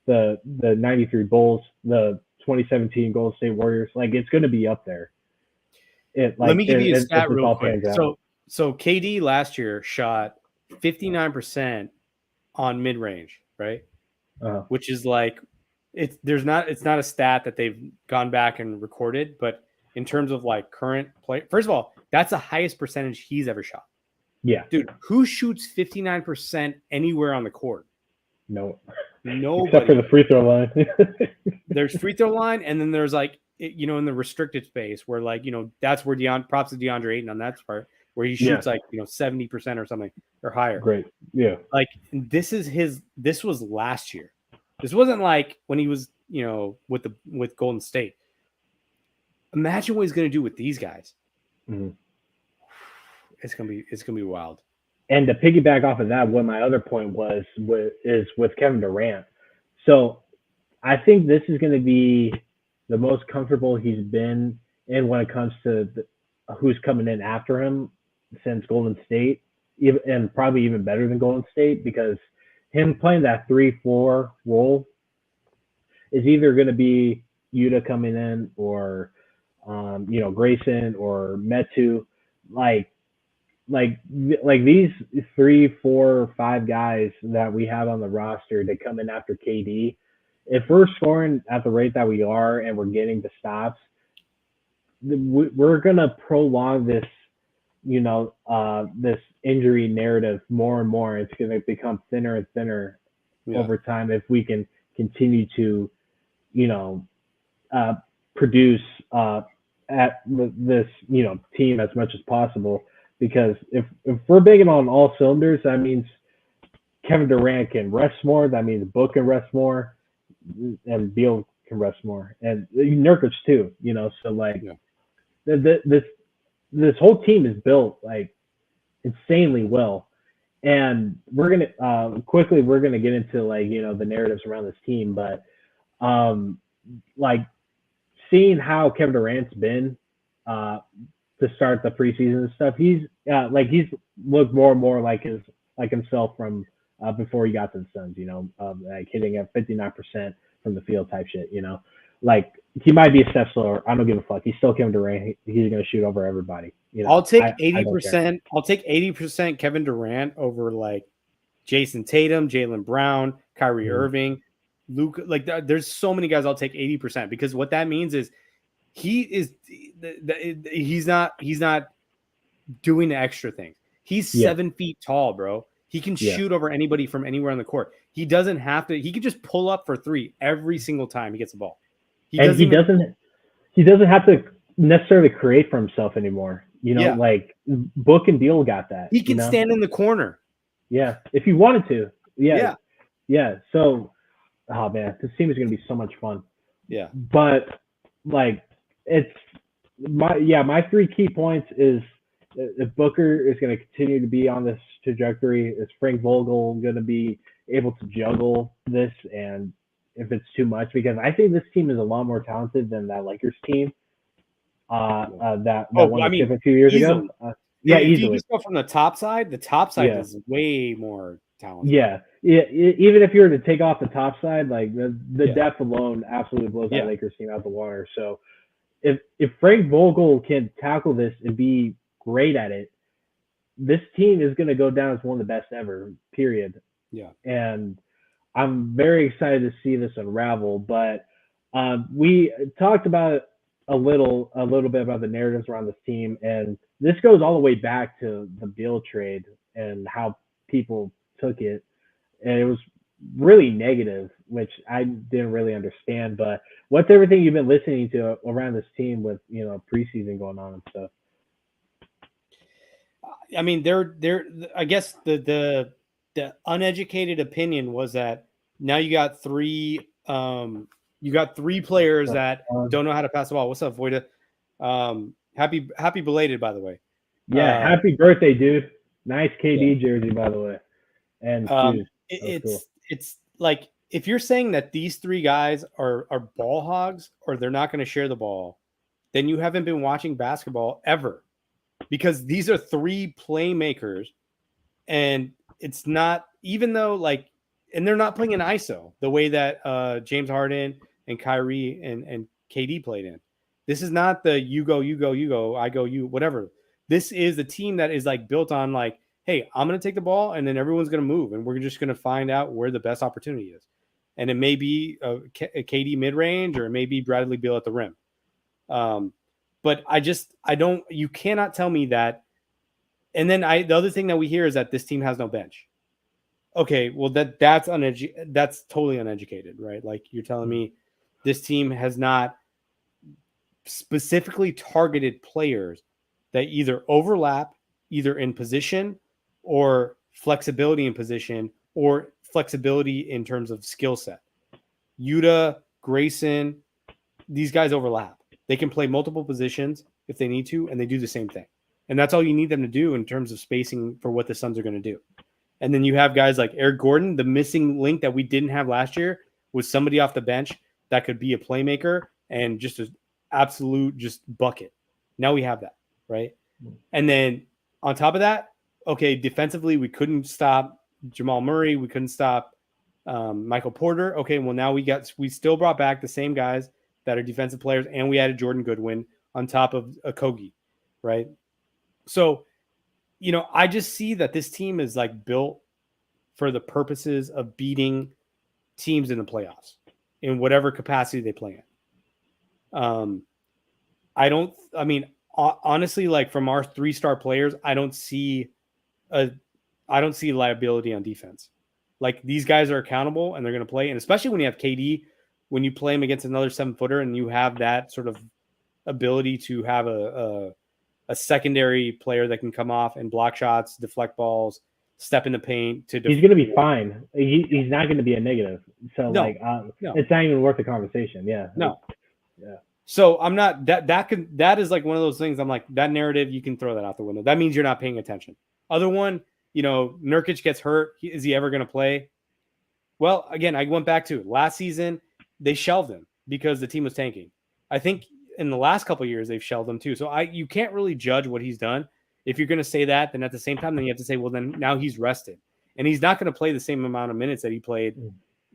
The 93 Bulls, the 2017 Golden State Warriors, like it's going to be up there. Let me give you a stat real quick. So KD last year shot 59% on mid range, right? Which is like, it's not a stat that they've gone back and recorded, but in terms of like current play, first of all, that's the highest percentage he's ever shot. Yeah, dude, who shoots 59% anywhere on the court? No, nobody. Except for the free throw line. There's free throw line, and then there's like in the restricted space where like that's where props to DeAndre Ayton on that part where he shoots 70% or something or higher. Great, yeah. Like this was last year. This wasn't like when he was, with Golden State. Imagine what he's going to do with these guys. Mm-hmm. It's gonna be wild. And to piggyback off of that, what my other point is with Kevin Durant. So I think this is going to be the most comfortable he's been in when it comes to who's coming in after him since Golden State, and probably even better than Golden State, because him playing that 3-4 role is either going to be Yuta coming in or, Grayson or Metu, like these 3, 4, 5 guys that we have on the roster that come in after KD. If we're scoring at the rate that we are and we're getting the stops, we're going to prolong this, this injury narrative more and more. It's going to become thinner and thinner over time if we can continue to, produce at this, team as much as possible. Because if we're banging on all cylinders, that means Kevin Durant can rest more. That means Book can rest more, and Beal can rest more, and Nurkic too. So like this whole team is built like insanely well, and we're gonna we're gonna get into like the narratives around this team, but like seeing how Kevin Durant's been to start the preseason and stuff, he's looked more and more like himself from before he got to the Suns, like hitting at 59% from the field type shit, like he might be a step slower. I don't give a fuck. He's still Kevin Durant. He's gonna shoot over everybody. I'll take 80%. I'll take 80% Kevin Durant over like Jason Tatum, Jaylen Brown, Kyrie Irving, Luka. Like there's so many guys I'll take 80% because what that means is he's not doing the extra things. He's 7 feet tall, bro. He can shoot over anybody from anywhere on the court. He doesn't have to. He can just pull up for three every single time he gets the ball. He doesn't have to necessarily create for himself anymore. Like Book and Beal got that. He can stand in the corner. Yeah, if he wanted to. Yeah. So, oh man, this team is going to be so much fun. Yeah. But like, it's my 3 key points is if Booker is going to continue to be on this trajectory, is Frank Vogel going to be able to juggle this, and if it's too much, because I think this team is a lot more talented than that Lakers team. That won the chip a few years ago. If easily. you just go from the top side is way more talented. Yeah. Even if you were to take off the top side, like the depth alone absolutely blows that Lakers team out the water. So if Frank Vogel can tackle this and be great at it, this team is going to go down as one of the best ever, period. Yeah. And I'm very excited to see this unravel. But we talked about a little bit about the narratives around this team, and this goes all the way back to the Beal trade and how people took it, and it was really negative, which I didn't really understand. But what's everything you've been listening to around this team with preseason going on and stuff? I mean, I guess the uneducated opinion was that now you got three players that don't know how to pass the ball. What's up, Voida? Happy belated, by the way. Yeah, happy birthday, dude. Nice KD jersey, by the way. And it's like, if you're saying that these 3 guys are ball hogs or they're not going to share the ball, then you haven't been watching basketball ever, because these are 3 playmakers, and it's not, even though and they're not playing in ISO the way that James Harden and Kyrie and KD played in. This is not the you go, I go, you, whatever. This is a team that is built on hey, I'm going to take the ball and then everyone's going to move, and we're just going to find out where the best opportunity is. And it may be a KD mid-range, or it may be Bradley Beal at the rim. But you cannot tell me that. And then the other thing that we hear is that this team has no bench. Okay, well that's totally uneducated, right? Like, you're telling me this team has not specifically targeted players that either overlap, either in position or flexibility in position or flexibility in terms of skill set. Yuta, Grayson, these guys overlap. They can play multiple positions if they need to, and they do the same thing. And that's all you need them to do in terms of spacing for what the Suns are going to do. And then you have guys like Eric Gordon. The missing link that we didn't have last year was somebody off the bench that could be a playmaker and just an absolute bucket. Now we have that, right? And then on top of that, okay, defensively, we couldn't stop Jamal Murray. We couldn't stop Michael Porter. Okay, well, now we still brought back the same guys that are defensive players, and we added Jordan Goodwin on top of Okogie, right? So, I just see that this team is like built for the purposes of beating teams in the playoffs in whatever capacity they play in. Honestly, like from our 3-star players, I don't see liability on defense. Like these guys are accountable and they're going to play. And especially when you have KD, when you play him against another 7-footer and you have that sort of ability to have a secondary player that can come off and block shots, deflect balls, step in the paint. He's going to be fine. He's not going to be a negative. So it's not even worth the conversation. Yeah. No. Yeah. So I'm not that is like one of those things. I'm like, that narrative, you can throw that out the window. That means you're not paying attention. Other one, Nurkic gets hurt. Is he ever going to play? Well, again, I went back to last season. They shelved him because the team was tanking. I think in the last couple of years, they've shelved him too. So you can't really judge what he's done. If you're going to say that, then at the same time, then you have to say, well, then now he's rested. And he's not going to play the same amount of minutes that he played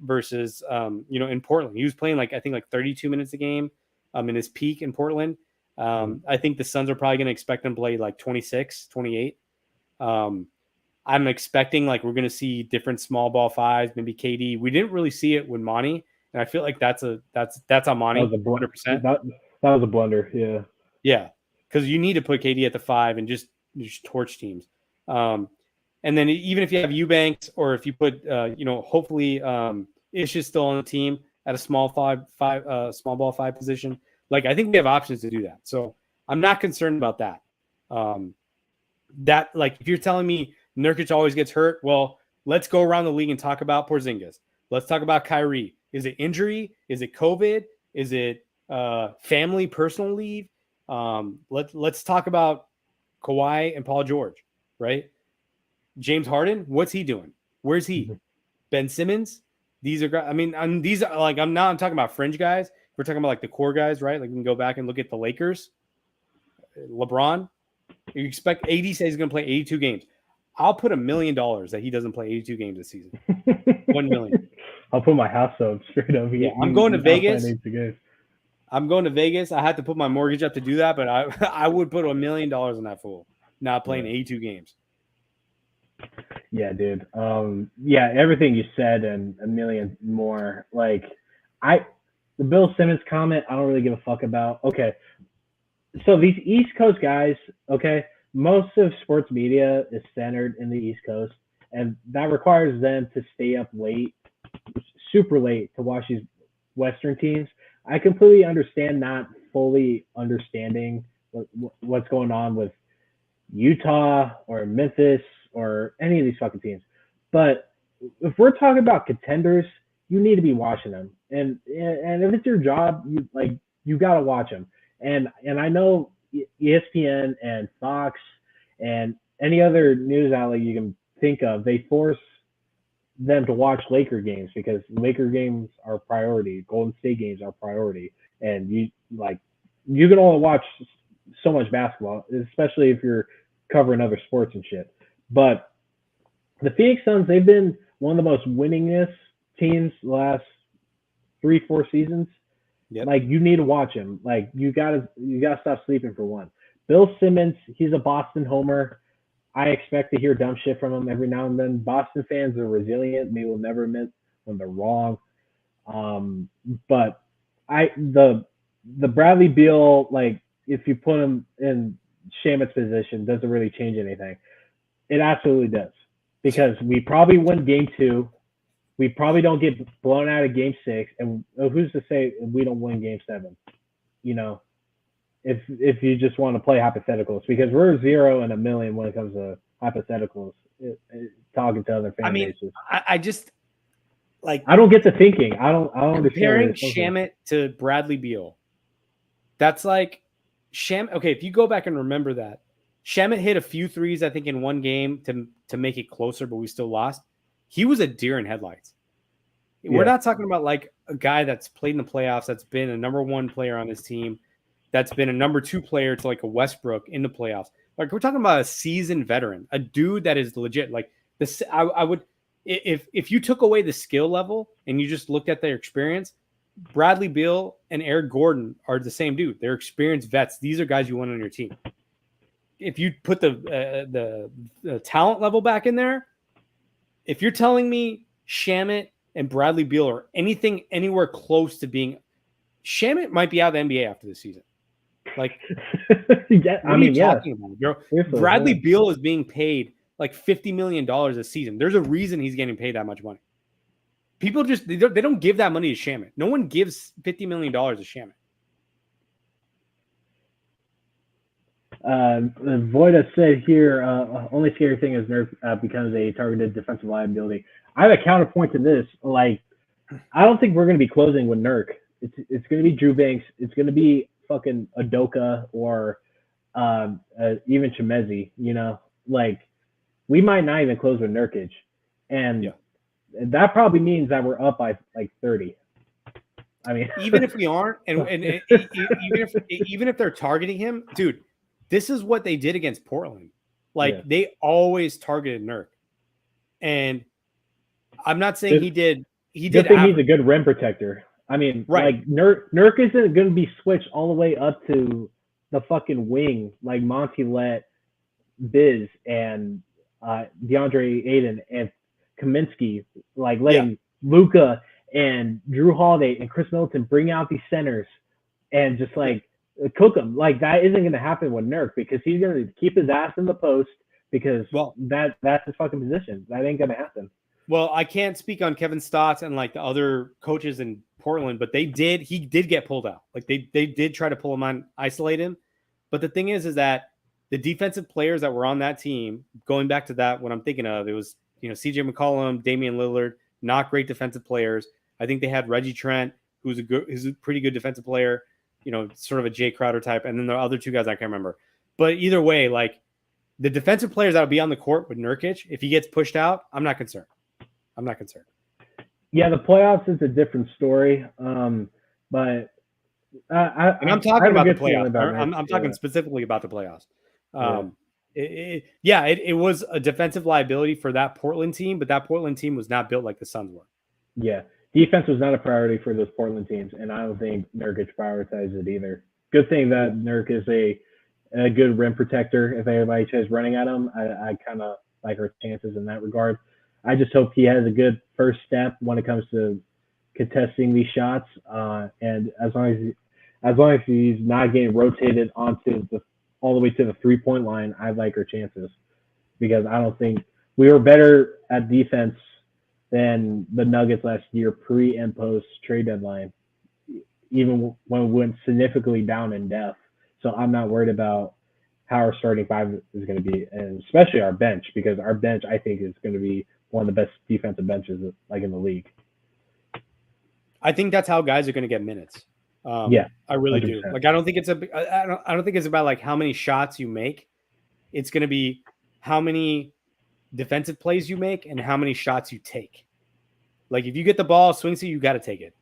versus, in Portland. He was playing I think 32 minutes a game in his peak in Portland. I think the Suns are probably going to expect him to play 26, 28. I'm expecting we're going to see different small ball fives, maybe KD. We didn't really see it with Monty, and I feel like that's on Monty. That was 100%. That was a blunder. Yeah. Yeah, because you need to put KD at the 5 and just torch teams. And then even if you have Eubanks or if you put, hopefully Ish is still on the team at a small ball five position. Like, I think we have options to do that. So I'm not concerned about that. That, like, if you're telling me Nurkic always gets hurt, well, let's go around the league and talk about Porzingis. Let's talk about Kyrie. Is it injury? Is it COVID? Is it family, personal leave? Let's talk about Kawhi and Paul George, right? James Harden, what's he doing? Where's he? Ben Simmons? These are, these are like, I'm talking about fringe guys. We're talking about like the core guys, right? Like, we can go back and look at the Lakers. LeBron, you expect AD says he's going to play 82 games. I'll put $1 million that he doesn't play 82 games this season. 1 million. I'll put my house up straight up. I'm going to Vegas. I'm going to Vegas. I had to put my mortgage up to do that, but I would put $1 million on that fool not playing 82 games. Yeah, dude. Yeah, everything you said and a million more. Like, the Bill Simmons comment, I don't really give a fuck about. Okay, so these East Coast guys, okay, most of sports media is centered in the East Coast, and that requires them to stay up late, super late, to watch these Western teams. I completely understand not fully understanding what's going on with Utah or Memphis or any of these fucking teams. But if we're talking about contenders, you need to be watching them. And if it's your job, you got to watch them. And I know ESPN and Fox and any other news outlet you can think of, they force them to watch Laker games because Laker games are priority. Golden State games are priority. And you can only watch so much basketball, especially if you're covering other sports and shit. But the Phoenix Suns, they've been one of the most winningest teams the last 3-4 seasons. Yep. Like, you need to watch him. Like, you gotta stop sleeping for one. Bill Simmons, he's a Boston homer. I expect to hear dumb shit from him every now and then. Boston fans are resilient. They will never admit when they're wrong. But the Bradley Beal, like, if you put him in Shamit's position, doesn't really change anything. It absolutely does. Because we probably win game 2. We probably don't get blown out of game 6. And who's to say we don't win game 7? You know, if you just want to play hypotheticals. Because we're 0 and a million when it comes to hypotheticals, talking to other fan bases. I just, like, I don't get the thinking. I don't comparing understand. Shamit to Bradley Beal. That's like Shamit. Okay, if you go back and remember that, Shamit hit a few threes, I think, in one game to make it closer, but we still lost. He was a deer in headlights. Yeah. We're not talking about like a guy that's played in the playoffs, that's been a number 1 player on his team, that's been a number 2 player to like a Westbrook in the playoffs. Like, we're talking about a seasoned veteran, a dude that is legit. Like, this, I would, if you took away the skill level and you just looked at their experience, Bradley Beal and Eric Gordon are the same dude. They're experienced vets. These are guys you want on your team. If you put the talent level back in there, if you're telling me Shamit and Bradley Beal are anything anywhere close to being, Shamit might be out of the NBA after this season. Like, yeah, talking about, bro? Bradley Beal is being paid like $50 million a season. There's a reason he's getting paid that much money. People just, they don't give that money to Shamit. No one gives $50 million to Shamit. Voida said here, only scary thing is Nerf becomes a targeted defensive liability. I have a counterpoint to this. Like, I don't think we're going to be closing with Nurk. It's going to be Drew Banks. It's going to be fucking Udoka or even Chemezi, you know? Like, we might not even close with Nurkic. And that probably means that we're up by like 30. I mean, even if we aren't, and even if they're targeting him, dude, this is what they did against Portland. Like, they always targeted Nurk. And I'm not saying he did. He's a good rim protector. I mean, like, Nurk isn't going to be switched all the way up to the fucking wing like Monty let Biz and DeAndre Ayton and Kaminsky, like letting Luka and Drew Holiday and Chris Middleton bring out these centers and just like cook them. Like, that isn't going to happen with Nurk because he's going to keep his ass in the post, because Well, that's his fucking position. That ain't gonna happen. Well, I can't speak on Kevin Stotts and like the other coaches in Portland, but he did get pulled out. Like they did try to pull him on, isolate him. But the thing is that the defensive players that were on that team, going back to that, what I'm thinking of, it was, CJ McCollum, Damian Lillard, not great defensive players. I think they had Reggie Trent, who's a pretty good defensive player, sort of a Jay Crowder type. And then the other two guys I can't remember. But either way, like the defensive players that will be on the court with Nurkic, if he gets pushed out, I'm not concerned. Yeah, the playoffs is a different story. But I'm talking about the playoffs. I'm talking specifically about the playoffs. It was a defensive liability for that Portland team, but that Portland team was not built like the Suns were. Yeah, defense was not a priority for those Portland teams, and I don't think Nurkic prioritized it either. Good thing that Nurk is a good rim protector. If anybody tries running at him, I kind of like our chances in that regard. I just hope he has a good first step when it comes to contesting these shots, and as long as he's not getting rotated onto all the way to the 3-point line, I like our chances, because I don't think we were better at defense than the Nuggets last year, pre and post trade deadline, even when we went significantly down in depth. So I'm not worried about how our starting five is going to be, and especially our bench, because our bench, I think, is going to be one of the best defensive benches like in the league. I think that's how guys are going to get minutes. Yeah, I really 100%. Do. Like, I don't think it's about like how many shots you make. It's going to be how many defensive plays you make and how many shots you take. Like, if you get the ball, swing seat, you got to take it.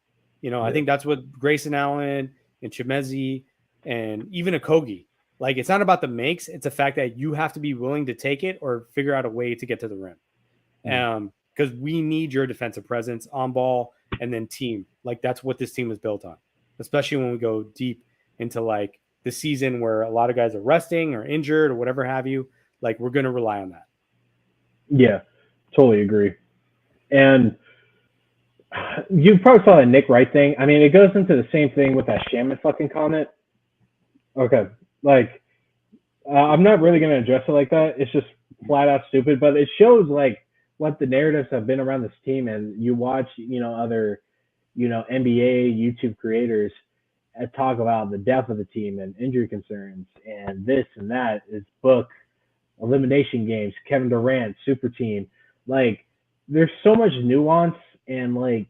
I think that's what Grayson Allen and Chimezi and even Okogie. Like, it's not about the makes. It's the fact that you have to be willing to take it or figure out a way to get to the rim. Because we need your defensive presence on ball and then team. Like, that's what this team is built on, especially when we go deep into like the season where a lot of guys are resting or injured or whatever have you. Like, we're going to rely on that. Yeah, totally agree. And you probably saw the Nick Wright thing. I mean, it goes into the same thing with that Shaman fucking comment. Okay, like, I'm not really going to address it like that. It's just flat out stupid, but it shows like what the narratives have been around this team. And you watch, other, NBA YouTube creators talk about the depth of the team and injury concerns and this and that, is book, elimination games, Kevin Durant, super team. Like, there's so much nuance and like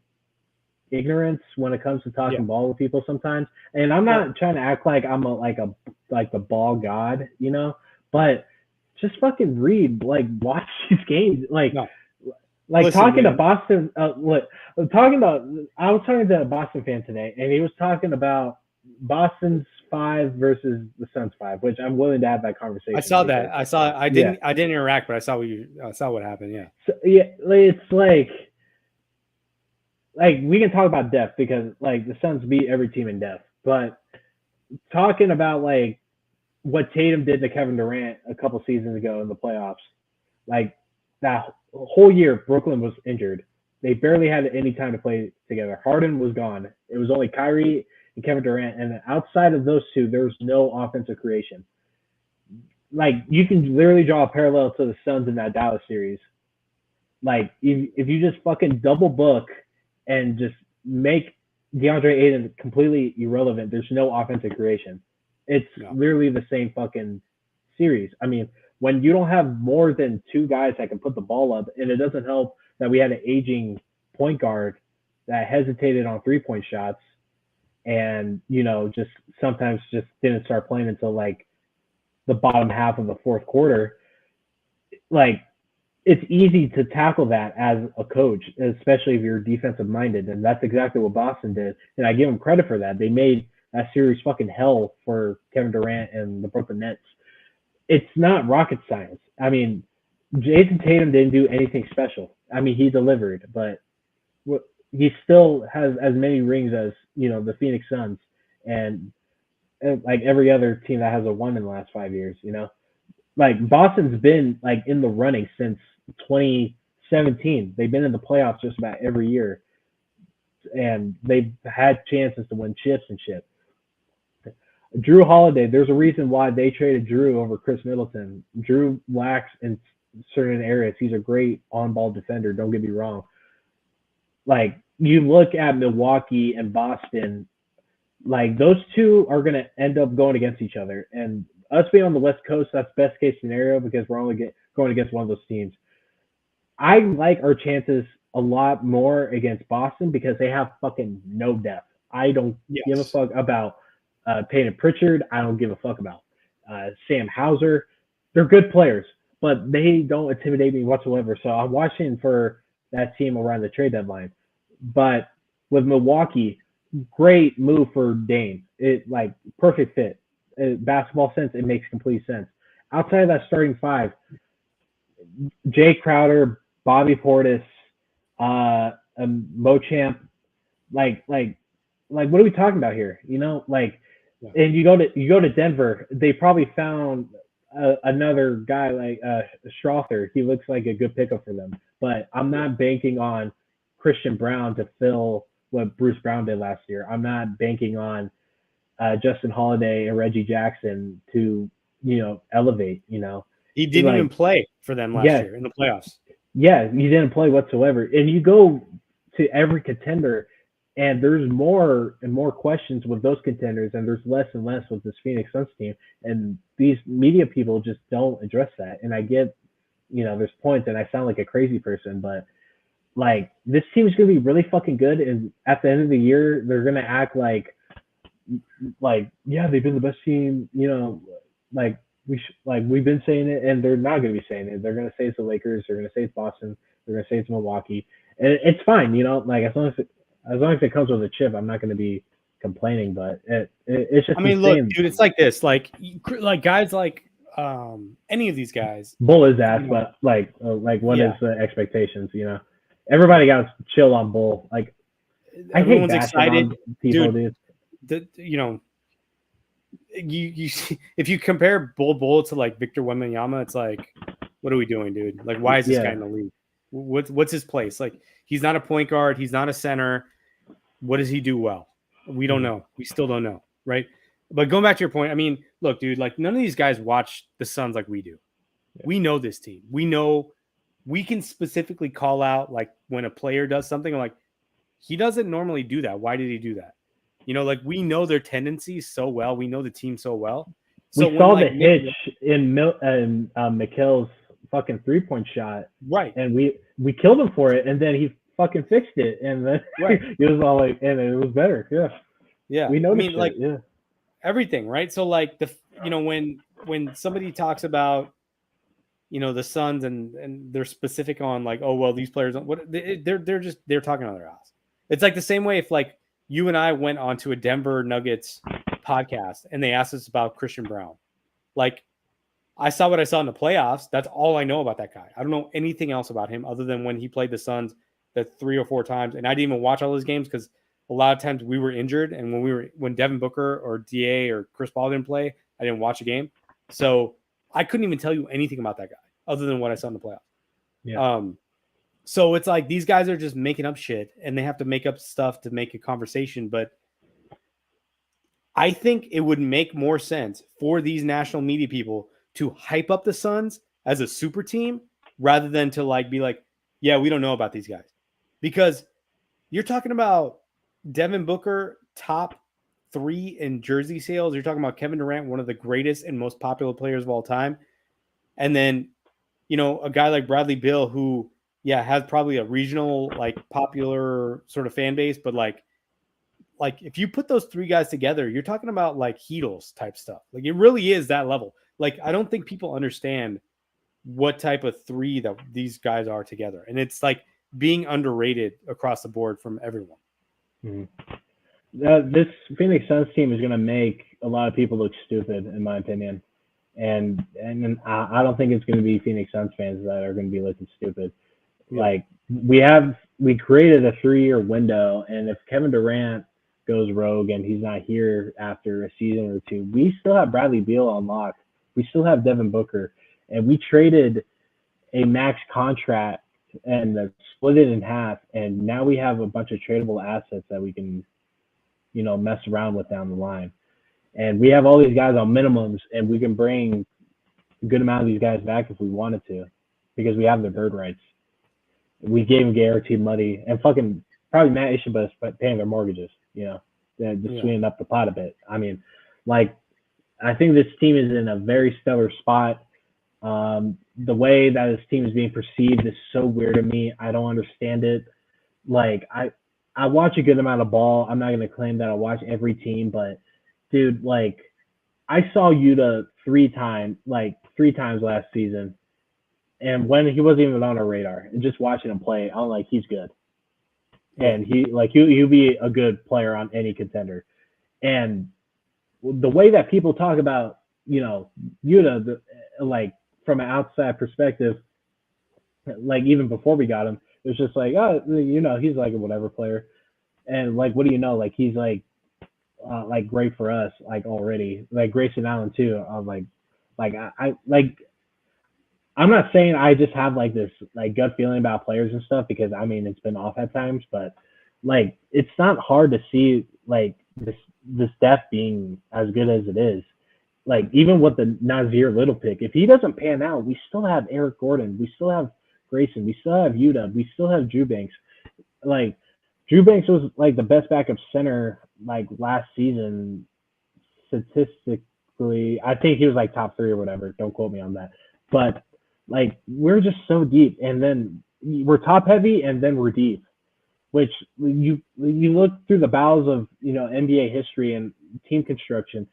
ignorance when it comes to talking ball with people sometimes. And I'm not trying to act like I'm like the ball god, but just fucking read, like, watch these games. Like, like, listen, talking to Boston, I was talking to a Boston fan today, and he was talking about Boston's 5 versus the Suns 5, which I'm willing to have that conversation. I saw that. I didn't interact, but I saw what happened. Yeah. So, yeah, it's like we can talk about depth because like the Suns beat every team in depth, but talking about like what Tatum did to Kevin Durant a couple seasons ago in the playoffs, like that whole year Brooklyn was injured. They barely had any time to play together. Harden was gone. It was only Kyrie and Kevin Durant, and outside of those two, there was no offensive creation. Like, you can literally draw a parallel to the Suns in that Dallas series. Like, if you just fucking double book and just make DeAndre Ayton completely irrelevant, there's no offensive creation. It's literally the same fucking series. I mean, when you don't have more than 2 guys that can put the ball up, and it doesn't help that we had an aging point guard that hesitated on 3-point shots and, just sometimes just didn't start playing until like the bottom half of the fourth quarter. Like, it's easy to tackle that as a coach, especially if you're defensive minded. And that's exactly what Boston did. And I give them credit for that. They made that series fucking hell for Kevin Durant and the Brooklyn Nets. It's not rocket science. I mean, Jason Tatum didn't do anything special. I mean, he delivered, but he still has as many rings as, the Phoenix Suns and like every other team that has a 1 in the last 5 years, Like, Boston's been like in the running since 2017. They've been in the playoffs just about every year, and they've had chances to win chips and shit. Drew Holiday. There's a reason why they traded Drew over Chris Middleton. Drew lacks in certain areas. He's a great on-ball defender. Don't get me wrong. Like you look at Milwaukee and Boston, like those two are going to end up going against each other. And us being on the West Coast, that's best case scenario because we're only going against one of those teams. I like our chances a lot more against Boston because they have fucking no depth. I don't give a fuck about Peyton Pritchard. I don't give a fuck about Sam Hauser. They're good players, but they don't intimidate me whatsoever. So I'm watching for that team around the trade deadline. But with Milwaukee, great move for Dame. It like perfect fit. Basketball sense, it makes complete sense. Outside of that starting five, Jay Crowder, Bobby Portis, Mochamp, like what are we talking about here? You know, like, and you go to Denver, they probably found another guy like Strother. He looks like a good pickup for them, but I'm not banking on Christian Brown to fill what Bruce Brown did last year. I'm not banking on Justin Holiday and Reggie Jackson to elevate. He didn't even play for them last year in the playoffs. Yeah, he didn't play whatsoever. And you go to every contender, and there's more and more questions with those contenders, and there's less and less with this Phoenix Suns team. And these media people just don't address that. And I get, there's points, and I sound like a crazy person, but like this team is going to be really fucking good. And at the end of the year, they're going to act like, yeah, they've been the best team, like we've been saying it, and they're not going to be saying it. They're going to say it's the Lakers. They're going to say it's Boston. They're going to say it's Milwaukee, and it's fine. Like as long as it comes with a chip, I'm not going to be complaining. But it's just. I mean, look, dude, it's like this. Like guys like any of these guys. Bull is ass, but what is the expectations? Everybody got to chill on Bull. Like everyone's excited, people, dude. You if you compare Bull to like Victor Wembanyama, it's like, what are we doing, dude? Like, why is this guy in the league? What's his place? Like, he's not a point guard, he's not a center. What does he do well? We don't know. We still don't know, right? But going back to your point, I mean, look, dude, like none of these guys watch the Suns like we do. Yeah. We know this team. We know we can specifically call out like when a player does something like he doesn't normally do that. Why did he do that? Like we know their tendencies so well. We know the team so well. So we saw the hitch in Mikhail's fucking 3-point shot, right? And we killed him for it, and then he fucking fixed it, and then he was all like, and it was better. Yeah. We know. I mean, everything, right? So like when somebody talks about the Suns and they're specific on like, oh well, these players they're talking on their ass. It's like the same way if like you and I went onto a Denver Nuggets podcast and they asked us about Christian Brown. Like, I saw what I saw in the playoffs. That's all I know about that guy. I don't know anything else about him other than when he played the Suns that 3 or 4 times. And I didn't even watch all his games because a lot of times we were injured. And when Devin Booker or DA or Chris Paul didn't play, I didn't watch a game. So I couldn't even tell you anything about that guy other than what I saw in the playoffs. Yeah. So it's like these guys are just making up shit and they have to make up stuff to make a conversation. But I think it would make more sense for these national media people to hype up the Suns as a super team rather than to like be like, yeah, we don't know about these guys. Because you're talking about Devin Booker, top 3 in jersey sales. You're talking about Kevin Durant, one of the greatest and most popular players of all time. And then, a guy like Bradley Beal who, has probably a regional, like popular sort of fan base, but like if you put those 3 guys together, you're talking about like Heatles type stuff. Like it really is that level. Like, I don't think people understand what type of 3 that these guys are together. And it's like being underrated across the board from everyone. Mm-hmm. This Phoenix Suns team is going to make a lot of people look stupid, in my opinion. And I don't think it's going to be Phoenix Suns fans that are going to be looking stupid. Yeah. Like we created a 3-year window, and if Kevin Durant goes rogue and he's not here after a season or 2, we still have Bradley Beal on lock. We still have Devin Booker, and we traded a max contract and split it in half, and now we have a bunch of tradable assets that we can, mess around with down the line. And we have all these guys on minimums, and we can bring a good amount of these guys back if we wanted to, because we have their bird rights. We gave them guaranteed money, and fucking probably Matt Ishabus paying their mortgages, just sweetening up the pot a bit. I mean, like, I think this team is in a very stellar spot. The way that this team is being perceived is so weird to me. I don't understand it. Like, I watch a good amount of ball. I'm not going to claim that I watch every team, but dude, like, I saw Yuta three times last season, and when he wasn't even on our radar, and just watching him play, I'm like, he's good, and he'll be a good player on any contender. And the way that people talk about, Yuta, like, from an outside perspective, like, even before we got him, it was just like, oh, he's like a whatever player, and like, what do you know? Like, he's like great for us, like, already, like Grayson Allen too. I'm like, I'm not saying I just have like this like gut feeling about players and stuff, because I mean it's been off at times, but like, it's not hard to see like this depth being as good as it is. Like, even with the Nazir Little pick, if he doesn't pan out, we still have Eric Gordon, we still have Grayson, we still have Yuta, we still have Drew Banks. Like, Drew Banks was like the best backup center like last season statistically. I think he was like top 3 or whatever. Don't quote me on that. But like, we're just so deep, and then we're top heavy, and then we're deep. Which you look through the bowels of NBA history and team construction,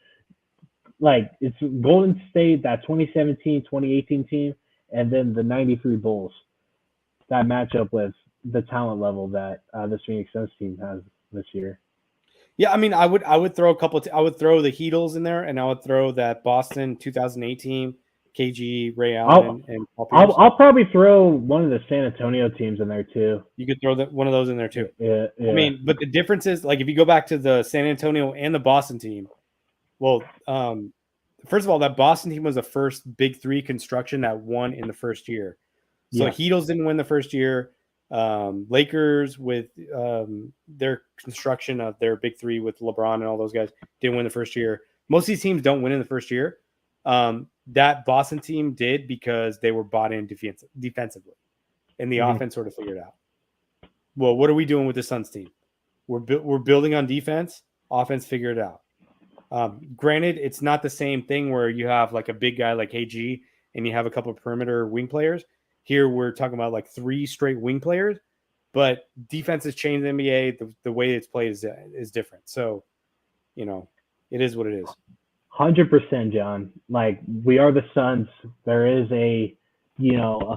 like, it's Golden State, that 2017, 2018 team, and then the 93 Bulls, that matchup with the talent level that this Phoenix Suns team has this year. Yeah, I mean, I would throw a couple. I would throw the Heatles in there, and I would throw that Boston 2018 KG, Ray Allen, and Paul Pierce. I'll probably throw one of the San Antonio teams in there too. You could throw one of those in there too. Yeah. I mean, but the difference is, like, if you go back to the San Antonio and the Boston team, well, first of all, that Boston team was the first Big Three construction that won in the first year. So Heatles didn't win the first year. Lakers with their construction of their Big Three with LeBron and all those guys didn't win the first year. Most of these teams don't win in the first year. That Boston team did, because they were bought in defensively, and the offense sort of figured out. Well, what are we doing with the Suns team? We're building on defense. Offense figured it out. Granted, it's not the same thing where you have like a big guy like AG and you have a couple of perimeter wing players. Here we're talking about like 3 straight wing players, but defense has changed in the NBA. The way it's played is different. So, it is what it is. 100%, John. Like, we are the Suns. There is a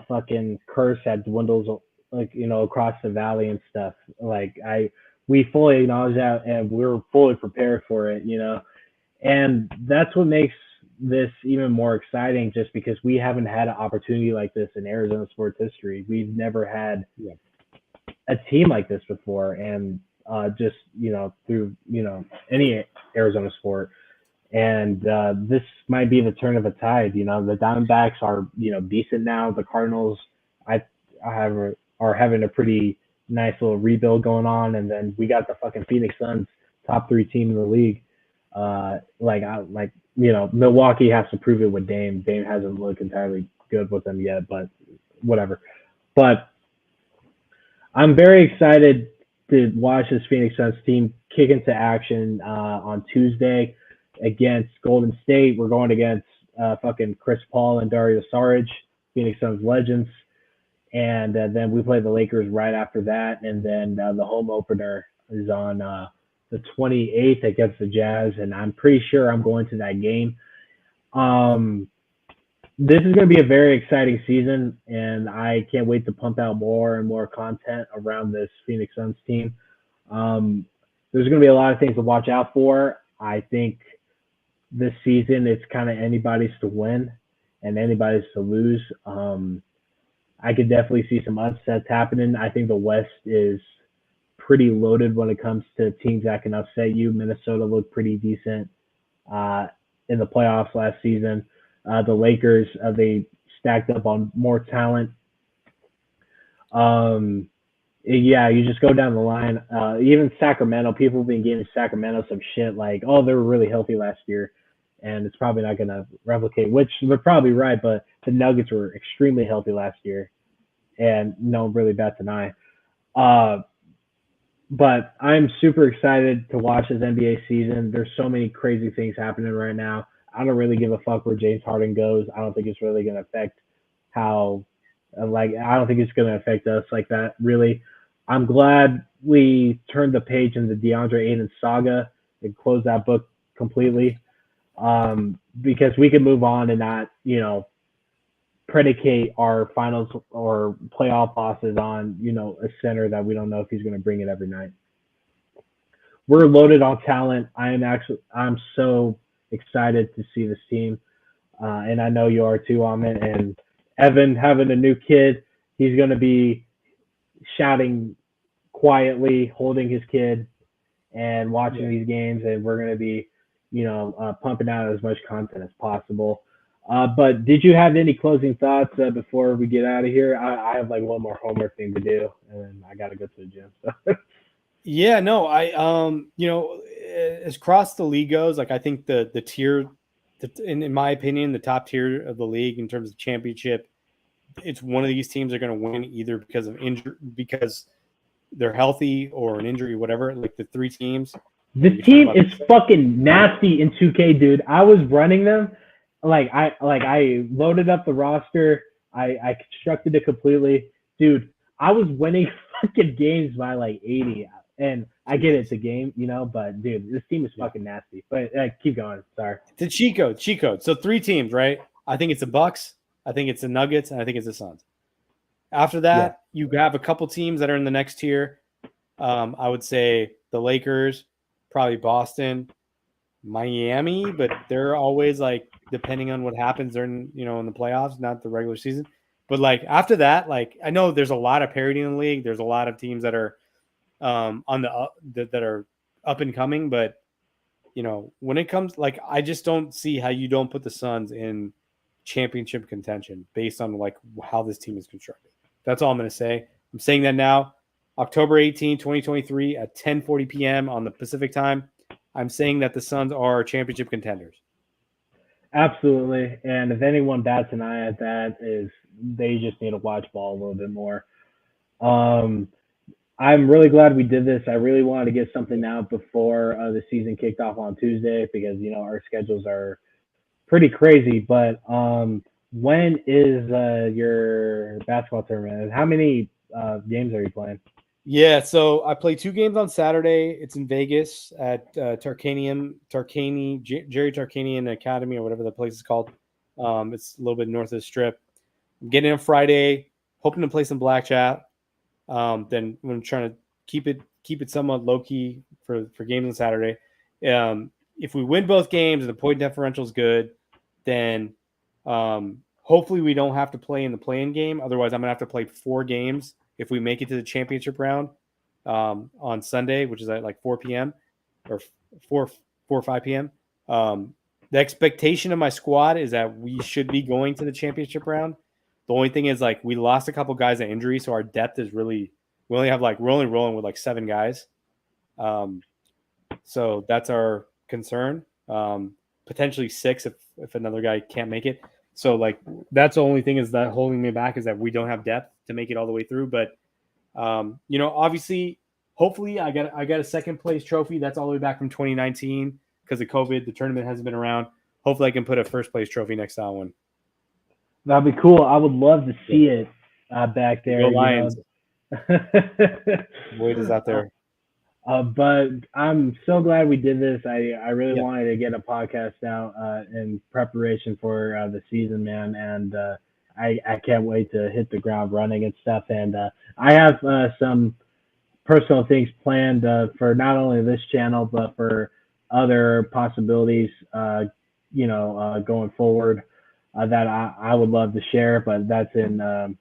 fucking curse that dwindles, like, across the valley and stuff. Like, we fully acknowledge that, and we're fully prepared for it, and that's what makes this even more exciting, just because we haven't had an opportunity like this in Arizona sports history. We've never had a team like this before, and just through any Arizona sport. And this might be the turn of a tide. The Diamondbacks are decent now. The Cardinals, are having a pretty nice little rebuild going on, and then we got the fucking Phoenix Suns, top 3 team in the league. Milwaukee has to prove it with Dame. Dame hasn't looked entirely good with them yet, but whatever. But I'm very excited to watch this Phoenix Suns team kick into action on Tuesday against Golden State. We're going against fucking Chris Paul and Dario Saric, Phoenix Suns legends. And then we play the Lakers right after that. And then the home opener is on the 28th against the Jazz. And I'm pretty sure I'm going to that game. This is going to be a very exciting season, and I can't wait to pump out more and more content around this Phoenix Suns team. There's going to be a lot of things to watch out for. I think this season it's kind of anybody's to win and anybody's to lose. I could definitely see some upsets happening. I think the West is pretty loaded when it comes to teams that can upset you. Minnesota looked pretty decent in the playoffs last season. The Lakers, they stacked up on more talent. Yeah, you just go down the line. Even Sacramento, people have been giving Sacramento some shit like, oh, they were really healthy last year, and it's probably not going to replicate. Which they're probably right, but the Nuggets were extremely healthy last year, and no really bats an eye. Uh, but I'm super excited to watch this NBA season. There's so many crazy things happening right now. I don't really give a fuck where James Harden goes. I don't think it's really going to affect how, I don't think it's going to affect us like that, really. I'm glad we turned the page in the DeAndre Ayton saga and closed that book completely, because we can move on and not, predicate our finals or playoff losses on, a center that we don't know if he's going to bring it every night. We're loaded on talent. I'm so excited to see this team. And I know you are too, Amit. And Evan having a new kid, he's going to be shouting quietly, holding his kid and watching these games. And we're going to be, pumping out as much content as possible. But did you have any closing thoughts before we get out of here? I have like one more homework thing to do, and then I got to go to the gym. So. Yeah, no, as across the league goes, like I think the tier, in my opinion, the top tier of the league in terms of championship, it's one of these teams are going to win either because of injury, because they're healthy, or an injury, whatever. Like the three teams. This team is fucking nasty in 2K, dude. I was running them. I loaded up the roster. I constructed it completely. Dude, I was winning fucking games by like 80. And I get it's a game, but dude, this team is fucking nasty. But keep going. Sorry. The cheat code. So three teams, right? I think it's the Bucks, I think it's the Nuggets, and I think it's the Suns. After that, you have a couple teams that are in the next tier. I would say the Lakers, probably Boston, Miami, but they're always like, depending on what happens, they're in the playoffs, not the regular season. But like after that, like I know there's a lot of parity in the league. There's a lot of teams that are that are up and coming, but when it comes, like I just don't see how you don't put the Suns in championship contention based on like how this team is constructed. That's all I'm going to say. I'm saying that now, October 18, 2023 at 10:40 p.m. on the Pacific time. I'm saying that the Suns are championship contenders. Absolutely. And if anyone bats an eye at that, is they just need to watch ball a little bit more. I'm really glad we did this. I really wanted to get something out before the season kicked off on Tuesday because, our schedules are pretty crazy. But when is your basketball tournament? And how many games are you playing? Yeah, so I play 2 games on Saturday. It's in Vegas at Jerry Tarkanian Academy, or whatever the place is called. It's a little bit north of the Strip. I'm getting on Friday, hoping to play some blackjack. Then I'm trying to keep it somewhat low key for games on Saturday. If we win both games and the point differential is good, then hopefully we don't have to play in the play-in game. Otherwise, I'm gonna have to play 4 games if we make it to the championship round on Sunday, which is at like 4 p.m. or 4 or 5 p.m. The expectation of my squad is that we should be going to the championship round. The only thing is, like, we lost a couple guys at injury, so our depth is really – we're only rolling with, like, 7 guys. So that's our concern. Potentially 6 if another guy can't make it. So, like, that's the only thing is that holding me back is that we don't have depth to make it all the way through. But, obviously, hopefully I got a second place trophy. That's all the way back from 2019 because of COVID. The tournament hasn't been around. Hopefully I can put a first place trophy next to that one. That'd be cool. I would love to see it back there. Go Lions. Wade is out there. But I'm so glad we did this. I really wanted to get a podcast out in preparation for the season, man. And I can't wait to hit the ground running and stuff. And I have some personal things planned for not only this channel, but for other possibilities, going forward that I would love to share, but that's in the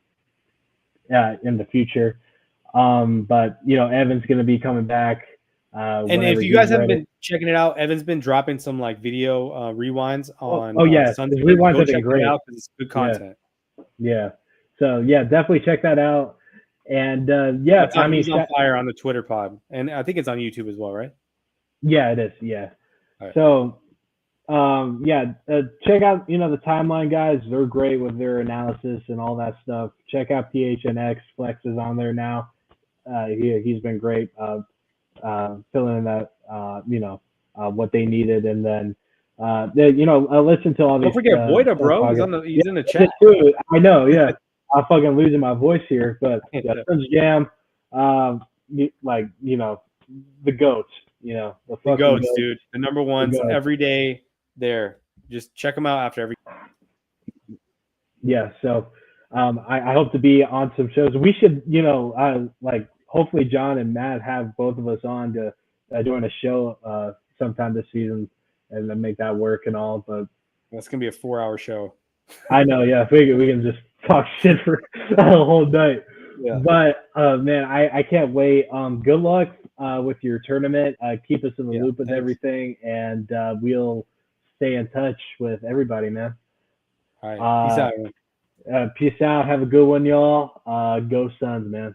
future. But Evan's going to be coming back. And if you guys haven't been checking it out, Evan's been dropping some like video rewinds on. Sunday. Rewinds have been great. It out because it's good content. Yeah. So yeah, definitely check that out. And he's on fire on the Twitter pod, and I think it's on YouTube as well, right? Yeah, it is. Yeah. Right. So, check out the timeline guys. They're great with their analysis and all that stuff. Check out PHNX. Flex is on there now. He's been great filling in that what they needed, and then listen to all these. Don't forget Boyda, bro. He's in the chat. Too. I know. Yeah, I'm fucking losing my voice here, but yeah, Sons Jam, the goats. The goats, dude. The number ones every day there. Just check them out after every. Yeah, so I hope to be on some shows. We should, hopefully John and Matt have both of us on to doing a show sometime this season and then make that work and all. But that's gonna be a 4-hour show. I know, yeah. We can just talk shit for a whole night. Yeah. But man, I can't wait. Good luck with your tournament. Keep us in the loop with everything, and we'll stay in touch with everybody, man. All right. Peace out. Peace out. Have a good one, y'all. Go Suns, man.